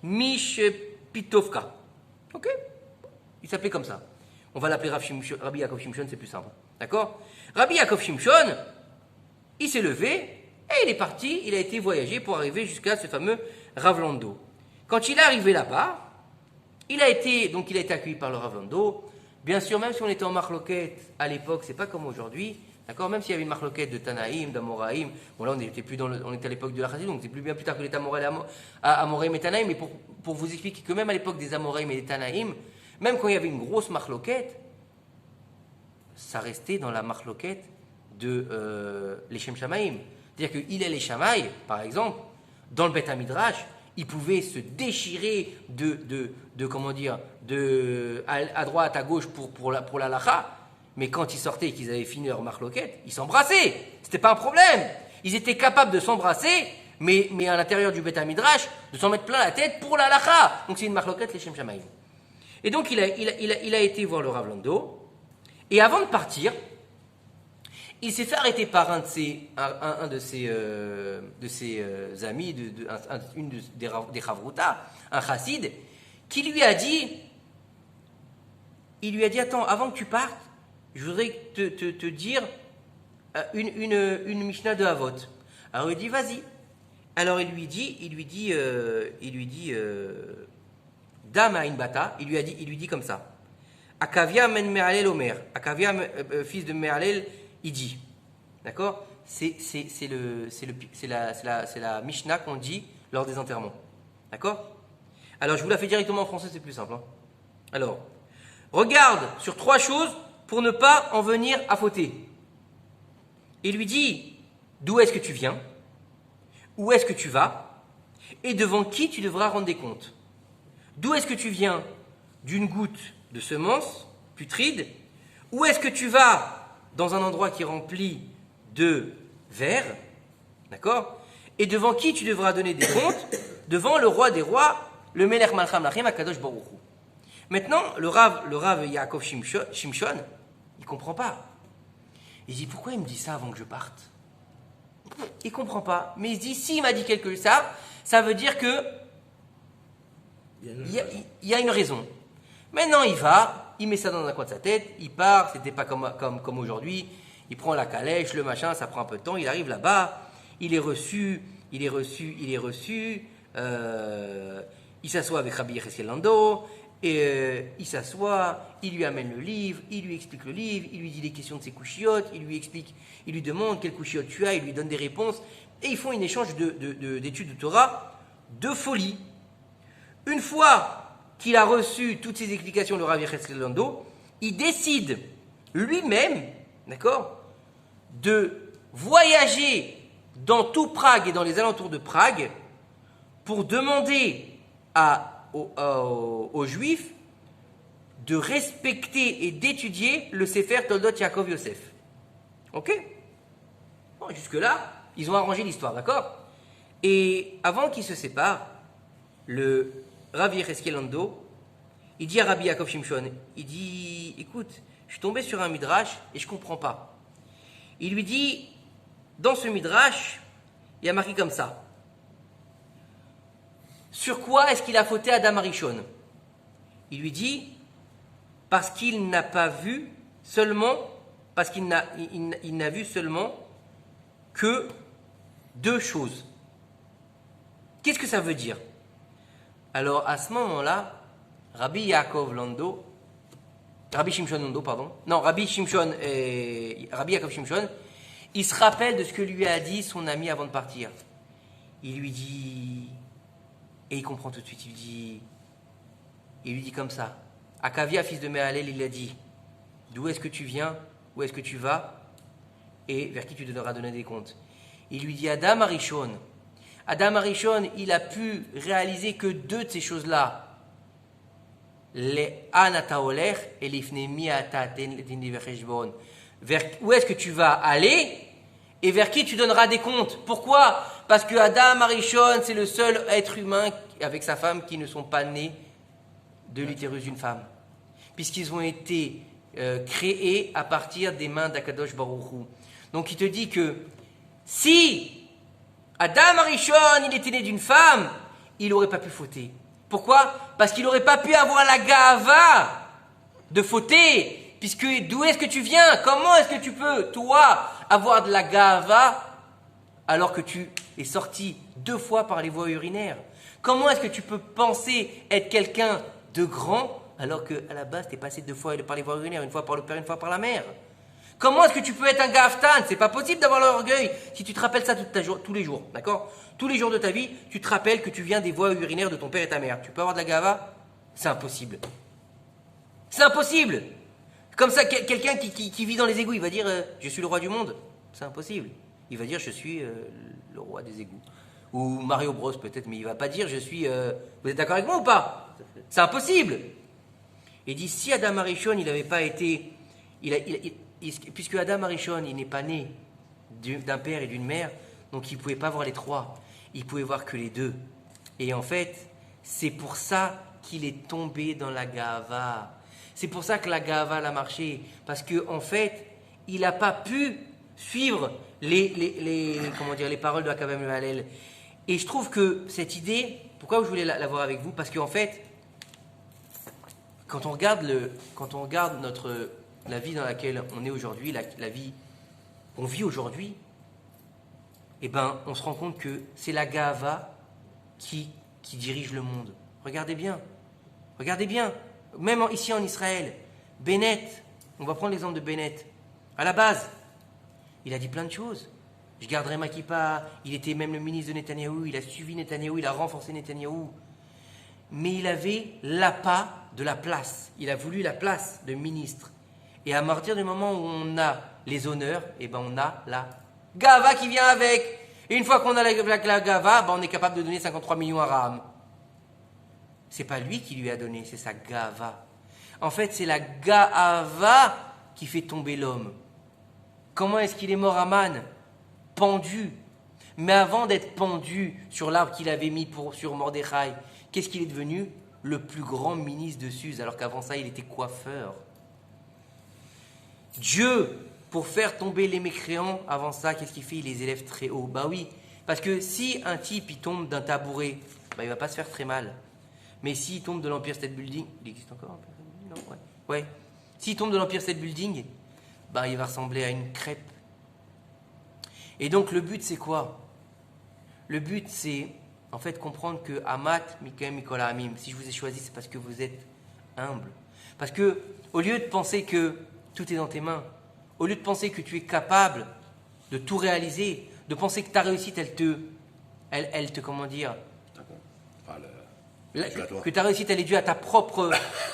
Mishpitovka. Ok? Il s'appelait comme ça. On va l'appeler Rabbi Yaakov Shimshon, c'est plus simple. D'accord? Rabbi Yaakov Shimshon, il s'est levé et il est parti, il a été voyager pour arriver jusqu'à ce fameux Rav Lando. Quand il est arrivé là-bas, il a été accueilli par le Rav Lando. Bien sûr, même si on était en marloquette à l'époque, c'est pas comme aujourd'hui. D'accord? Même s'il y avait une marloquette de Tanaïm, d'Amoraïm, bon là on était à l'époque de la Chassidut, donc c'est bien plus tard que les Amoraïm et Tanaïm, mais pour vous expliquer que même à l'époque des Amoraïm et des Tanaïm, même quand il y avait une grosse marloquette, ça restait dans la marloquette de les Shem Shamaïm. C'est-à-dire que Hillel et Shamaï, par exemple, dans le Beth Hamidrash, ils pouvaient se déchirer à droite, à gauche pour la lacha, mais quand ils sortaient et qu'ils avaient fini leur marloquette, ils s'embrassaient. C'était pas un problème. Ils étaient capables de s'embrasser, mais à l'intérieur du Beth Hamidrash, de s'en mettre plein la tête pour la lacha. Donc c'est une marloquette, les Shem Shamaïm. Et donc il a été voir le Rav Lando, et avant de partir, il s'est fait arrêter par un de ses amis, des Chavruta, un chassid, qui lui a dit, attends, avant que tu partes, je voudrais te dire une Mishnah de Havot. Alors il dit, vas-y. Alors il lui dit, Dam Aïn Bata, il lui dit comme ça. Akavia men Me'alel Omer. Akavia, fils de Me'alel, il dit. D'accord? C'est la Mishnah qu'on dit lors des enterrements. D'accord? Alors je vous la fais directement en français, c'est plus simple. Hein. Alors, regarde sur 3 choses pour ne pas en venir à fauter. Il lui dit, d'où est-ce que tu viens? Où est-ce que tu vas? Et devant qui tu devras rendre des comptes? D'où est-ce que tu viens? D'une goutte de semence putride? Où est-ce que tu vas? Dans un endroit qui est rempli de vers, d'accord? Et devant qui tu devras donner des comptes? Devant le roi des rois, le Melech Malcham Lachim Akadosh Baruch Hu. Maintenant, le Rav Yaakov Shimshon, il comprend pas. Il dit, pourquoi il me dit ça avant que je parte? Il comprend pas. Mais il se dit, s'il m'a dit ça veut dire que il y a une raison. Maintenant, il met ça dans un coin de sa tête, il part, c'était pas comme aujourd'hui, il prend la calèche, le machin, ça prend un peu de temps, il arrive là-bas, il est reçu, il s'assoit avec Rabbi Yecheskel Lando, et il s'assoit, il lui amène le livre, il lui explique le livre, il lui dit les questions de ses couchiottes, il lui demande quelle couchiotte tu as, il lui donne des réponses, et ils font un échange d'études de Torah de folie. Une fois qu'il a reçu toutes ces explications de Rabbi Yecheskel Lando, il décide lui-même, d'accord, de voyager dans tout Prague et dans les alentours de Prague pour demander aux Juifs de respecter et d'étudier le Sefer Toldot Yaakov Yosef. Ok? Bon, jusque-là, ils ont arrangé l'histoire, d'accord? Et avant qu'ils se séparent, le Rabbi Yecheskel Lando, il dit à Rabbi Yaakov Shimshon, il dit, écoute, je suis tombé sur un midrash et je ne comprends pas. Il lui dit, dans ce midrash, il y a marqué comme ça. Sur quoi est-ce qu'il a fauté Adam Arishon? Il lui dit, parce qu'il n'a vu seulement que 2 choses. Qu'est-ce que ça veut dire? Alors à ce moment-là, Rabbi Yaakov Shimshon, il se rappelle de ce que lui a dit son ami avant de partir. Il lui dit, et il comprend tout de suite, il lui dit comme ça, Akavia, fils de Mehalel, il a dit, d'où est-ce que tu viens, où est-ce que tu vas, et vers qui tu devras donner des comptes. Il lui dit, Adam Arishon, il a pu réaliser que 2 de ces choses-là, les Anataoler et les Fnemi Ataten, vers où est-ce que tu vas aller et vers qui tu donneras des comptes. Pourquoi? Parce que Adam Arishon, c'est le seul être humain avec sa femme qui ne sont pas nés de l'utérus d'une femme. Puisqu'ils ont été créés à partir des mains d'Akadosh Baruch Hu. Donc il te dit que si Adam Arishon, il était né d'une femme, il n'aurait pas pu fauter. Pourquoi? Parce qu'il n'aurait pas pu avoir la gava de fauter. Puisque d'où est-ce que tu viens? Comment est-ce que tu peux, toi, avoir de la gava alors que tu es sorti 2 fois par les voies urinaires? Comment est-ce que tu peux penser être quelqu'un de grand alors qu'à la base tu es passé 2 fois par les voies urinaires, 1 fois par le père, 1 fois par la mère? Comment est-ce que tu peux être un gaftan? C'est pas possible d'avoir l'orgueil si tu te rappelles ça tous les jours, d'accord? Tous les jours de ta vie, tu te rappelles que tu viens des voies urinaires de ton père et ta mère. Tu peux avoir de la gava? C'est impossible. C'est impossible. Comme ça, quelqu'un qui vit dans les égouts, il va dire je suis le roi du monde. C'est impossible. Il va dire je suis le roi des égouts. Ou Mario Bros peut-être, mais il va pas dire je suis... Vous êtes d'accord avec moi ou pas? C'est impossible. Il dit si Adam Arishon, il n'avait pas été... puisque Adam Arishon, il n'est pas né d'un père et d'une mère, donc il ne pouvait pas voir les 3. Il pouvait voir que les 2. Et en fait, c'est pour ça qu'il est tombé dans la gava. C'est pour ça que la gava l'a marché. Parce qu'en fait, il n'a pas pu suivre les paroles de Hakavem le Hallel. Et je trouve que cette idée, pourquoi je voulais la voir avec vous? Parce qu'en fait, quand on regarde la vie dans laquelle on est aujourd'hui, la vie qu'on vit aujourd'hui, eh ben, on se rend compte que c'est la gava qui dirige le monde. Regardez bien. Même ici en Israël, Bennett, on va prendre l'exemple de Bennett. À la base, il a dit plein de choses. Je garderai ma kippa, il était même le ministre de Netanyahou, il a suivi Netanyahou, il a renforcé Netanyahou. Mais il avait l'appât de la place. Il a voulu la place de ministre. Et à partir du moment où on a les honneurs, eh ben on a la gava qui vient avec. Et une fois qu'on a la gava, ben on est capable de donner 53 millions à Raham. C'est pas lui qui lui a donné, c'est sa gava. En fait, c'est la gava qui fait tomber l'homme. Comment est-ce qu'il est mort, Aman? Pendu. Mais avant d'être pendu sur l'arbre qu'il avait mis sur Mordechai, qu'est-ce qu'il est devenu? Le plus grand ministre de Suse, alors qu'avant ça, il était coiffeur. Dieu, pour faire tomber les mécréants, avant ça, qu'est-ce qu'il fait? Il les élève très haut. Bah oui, parce que si un type, il tombe d'un tabouret, bah, il va pas se faire très mal. Mais s'il tombe de l'Empire State Building, il existe encore l'Empire State Building? Non, ouais. S'il tombe de l'Empire State Building, bah, il va ressembler à une crêpe. Et donc le but, c'est quoi? Le but, c'est en fait comprendre que Amat, Mikael, Mikola, Amim, si je vous ai choisi, c'est parce que vous êtes humble. Parce que au lieu de penser que tout est dans tes mains, au lieu de penser que tu es capable de tout réaliser, de penser que ta réussite, elle te comment dire, que ta réussite, elle est due à ta propre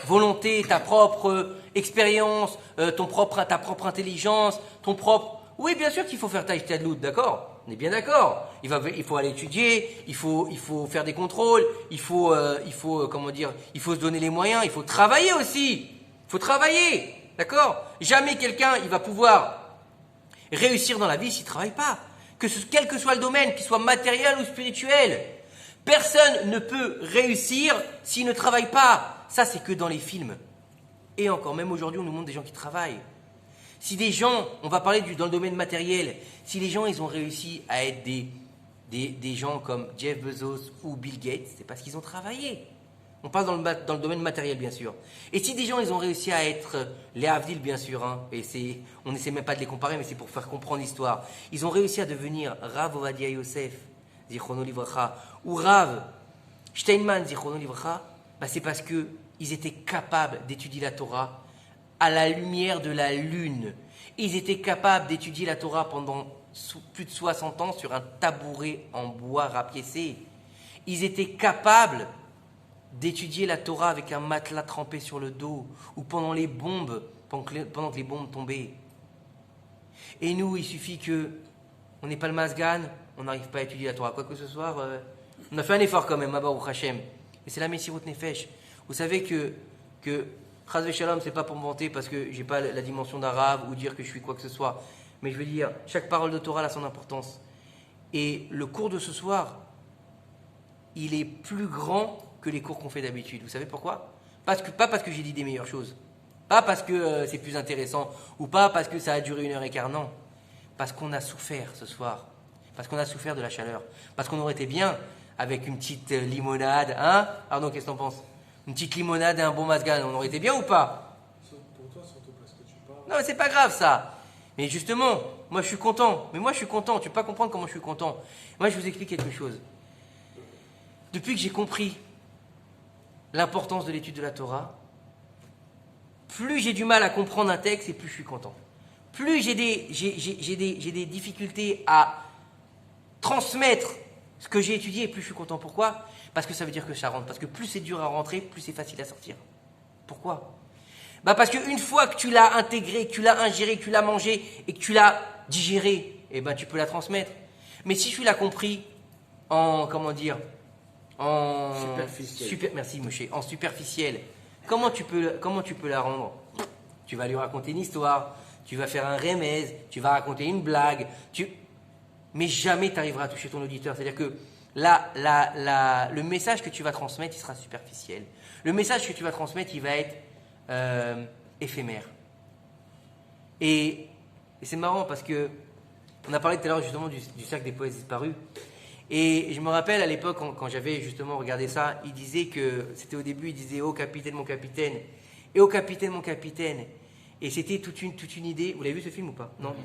volonté, ta propre expérience, ta propre intelligence, ton propre... Oui, bien sûr qu'il faut faire ta ijtihad, d'accord? On est bien d'accord. Il faut aller étudier, il faut faire des contrôles, il faut se donner les moyens, il faut travailler aussi. Il faut travailler, d'accord? Jamais quelqu'un, il va pouvoir réussir dans la vie s'il ne travaille pas. Quel que soit le domaine, qu'il soit matériel ou spirituel. Personne ne peut réussir s'il ne travaille pas. Ça, c'est que dans les films. Et encore, même aujourd'hui, on nous montre des gens qui travaillent. Si des gens, on va parler dans le domaine matériel, si les gens, ils ont réussi à être des gens comme Jeff Bezos ou Bill Gates, c'est parce qu'ils ont travaillé. On parle dans le domaine matériel, bien sûr. Et si des gens, ils ont réussi à être les Havdil, bien sûr, hein, et on n'essaie même pas de les comparer, mais c'est pour faire comprendre l'histoire. Ils ont réussi à devenir Rav Ovadia Yosef, Zichrono Livracha, ou Rav Steinman, Zichrono Livracha, c'est parce qu'ils étaient capables d'étudier la Torah à la lumière de la lune. Ils étaient capables d'étudier la Torah pendant plus de 60 ans sur un tabouret en bois rapiécé. Ils étaient capables d'étudier la Torah avec un matelas trempé sur le dos ou pendant que les bombes tombaient. Et nous, il suffit on n'ait pas le masgan, on n'arrive pas à étudier la Torah. Quoi que ce soit, on a fait un effort quand même, Baruch Hashem. Et c'est la Messirut Nefesh. Vous savez que Chaz v'Shalom, c'est pas pour me vanter parce que j'ai pas la dimension d'arabe ou dire que je suis quoi que ce soit. Mais je veux dire, chaque parole de Torah a son importance. Et le cours de ce soir, il est plus grand que les cours qu'on fait d'habitude. Vous savez pourquoi? Pas parce que j'ai dit des meilleures choses. Pas parce que c'est plus intéressant. Ou pas parce que ça a duré 1h15. Non. Parce qu'on a souffert ce soir. Parce qu'on a souffert de la chaleur. Parce qu'on aurait été bien avec une petite limonade. Hein? Arnaud, qu'est-ce que t'en penses? Une petite limonade et un bon masgan. On aurait été bien ou pas? Pour toi, surtout parce que tu parles. Non, mais c'est pas grave ça. Mais justement, moi je suis content. Mais moi je suis content. Tu peux pas comprendre comment je suis content. Moi je vous explique quelque chose. Depuis que j'ai compris l'importance de l'étude de la Torah, plus j'ai du mal à comprendre un texte et plus je suis content. Plus j'ai des difficultés à transmettre ce que j'ai étudié et plus je suis content. Pourquoi? Parce que ça veut dire que ça rentre. Parce que plus c'est dur à rentrer, plus c'est facile à sortir. Pourquoi? Parce qu'une fois que tu l'as intégré, que tu l'as ingéré, que tu l'as mangé et que tu l'as digéré, tu peux la transmettre. Mais si tu l'as compris en, superficiel. Merci Moshe, en superficiel, comment tu peux la rendre? Tu vas lui raconter une histoire, tu vas faire un remèze, tu vas raconter une blague, mais jamais tu arriveras à toucher ton auditeur. C'est-à-dire que le message que tu vas transmettre, il sera superficiel. Le message que tu vas transmettre, il va être éphémère. Et c'est marrant parce que on a parlé tout à l'heure justement du cercle des poètes disparus. Et je me rappelle à l'époque quand j'avais justement regardé ça, il disait que, c'était au début, il disait « Oh capitaine, mon capitaine » et « Oh capitaine, mon capitaine ». Et c'était toute une idée. Vous l'avez vu ce film ou pas? Non.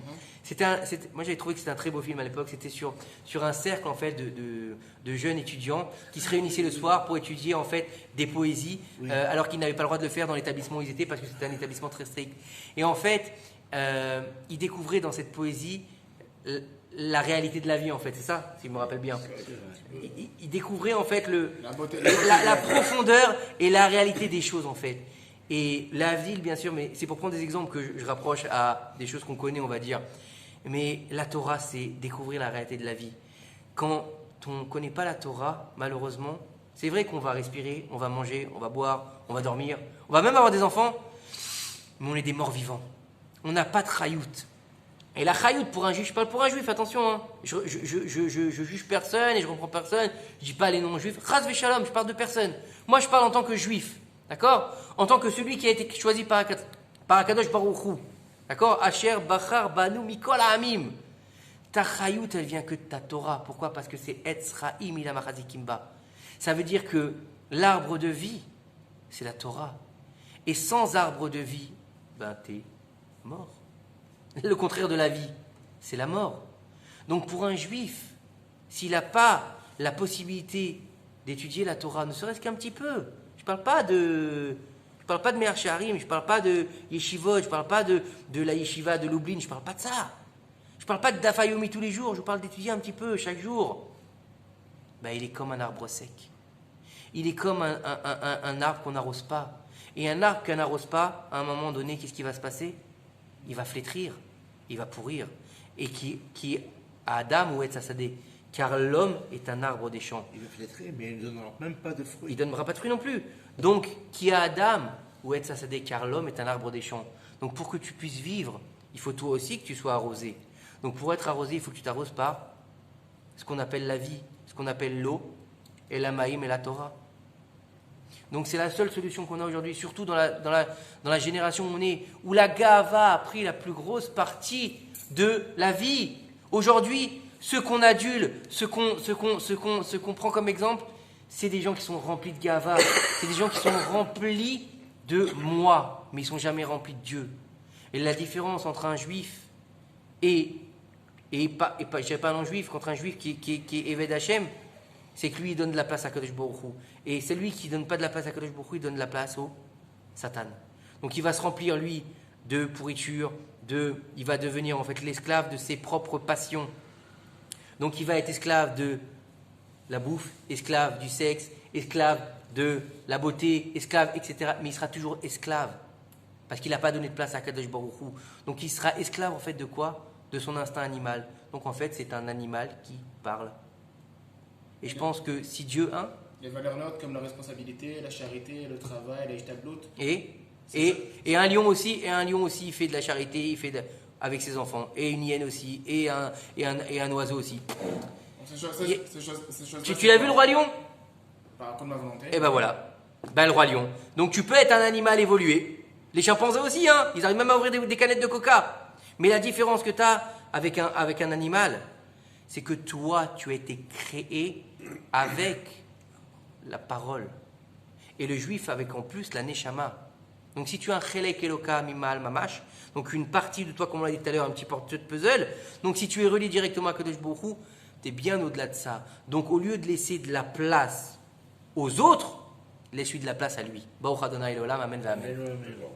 Moi j'avais trouvé que c'était un très beau film à l'époque. C'était sur un cercle en fait de jeunes étudiants qui se réunissaient le soir pour étudier en fait des poésies, alors qu'ils n'avaient pas le droit de le faire dans l'établissement où ils étaient parce que c'était un établissement très strict. Et en fait, ils découvraient dans cette poésie la réalité de la vie en fait. C'est ça, si je me rappelle bien. Ils découvraient en fait la profondeur et la réalité des choses en fait. Et la ville, bien sûr, mais c'est pour prendre des exemples que je rapproche à des choses qu'on connaît, on va dire. Mais la Torah, c'est découvrir la réalité de la vie. Quand on ne connaît pas la Torah, malheureusement, c'est vrai qu'on va respirer, on va manger, on va boire, on va dormir, on va même avoir des enfants, mais on est des morts vivants. On n'a pas de chayout. Et la chayout pour un juif, je parle pour un juif, attention, hein. Je juge personne et je reprends personne, je dis pas les non-juifs. Chas v'shalom, je parle de personne. Moi, je parle en tant que juif. D'accord? En tant que celui qui a été choisi par Akadosh Baruch Hu. D'accord? Asher Bachar Banu Mikol Ha'amim. Ta chayout, elle vient que de ta Torah. Pourquoi? Parce que c'est Etz Chaim Ila Machazikimba. Ça veut dire que l'arbre de vie, c'est la Torah. Et sans arbre de vie, t'es mort. Le contraire de la vie, c'est la mort. Donc pour un juif, s'il n'a pas la possibilité d'étudier la Torah, ne serait-ce qu'un petit peu, je parle pas de Meir Sharim, je parle pas de Yeshivot, je parle pas de la Yeshiva de Lublin, je parle pas de ça. Je parle pas de Dafayomi tous les jours, je parle d'étudier un petit peu chaque jour. Il est comme un arbre sec. Il est comme un arbre qu'on n'arrose pas. Et un arbre qu'on n'arrose pas, à un moment donné, qu'est-ce qui va se passer? Il va flétrir, il va pourrir. Et qui à Adam ou Etzasadé, car l'homme est un arbre des champs. Il va flétrer, mais il ne donnera même pas de fruits. Il ne donnera pas de fruits non plus. Donc, qui a Adam ou Etzasadé, car l'homme est un arbre des champs. Donc, pour que tu puisses vivre, il faut toi aussi que tu sois arrosé. Donc, pour être arrosé, il faut que tu t'arroses par ce qu'on appelle la vie, ce qu'on appelle l'eau, et la maïm et la Torah. Donc, c'est la seule solution qu'on a aujourd'hui, surtout dans la génération où on est, où la Gava a pris la plus grosse partie de la vie. Aujourd'hui, ceux qu'on adule, ceux qu'on prend comme exemple, c'est des gens qui sont remplis de Gava, c'est des gens qui sont remplis de moi, mais ils ne sont jamais remplis de Dieu. Et la différence entre un juif et je dirais pas un non-juif, contre un juif qui est Eved Hashem, c'est que lui, il donne de la place à Kadosh Baruch Hu. Et celui qui ne donne pas de la place à Kadosh Baruch Hu, il donne de la place au Satan. Donc il va se remplir, lui, de pourriture, il va devenir en fait l'esclave de ses propres passions. Donc il va être esclave de la bouffe, esclave du sexe, esclave de la beauté, esclave, etc. Mais il sera toujours esclave. Parce qu'il n'a pas donné de place à Kadosh Baruch Hu. Donc il sera esclave en fait de quoi? De son instinct animal. Donc en fait c'est un animal qui parle. Et je pense que si Dieu, les valeurs neutres comme la responsabilité, la charité, le travail, la ishtablout. Et un lion aussi, il fait de la charité, avec ses enfants, et une hyène aussi, et un oiseau aussi. Tu l'as vu le roi lion? Contre ma volonté. Eh ben voilà, ben le roi lion. Donc tu peux être un animal évolué. Les chimpanzés aussi, hein, ils arrivent même à ouvrir des canettes de coca. Mais la différence que tu as avec un animal, c'est que toi, tu as été créé avec la parole. Et le juif avec en plus la neshama. Donc si tu as un chelek eloka mimal mamash, donc une partie de toi, comme on l'a dit tout à l'heure, un petit porte de puzzle, donc si tu es relié directement à Kadosh Baruch Hu, tu es bien au-delà de ça. Donc au lieu de laisser de la place aux autres, laisse-lui de la place à lui. Baruch Adonai Olam, amen, amen. Mais non.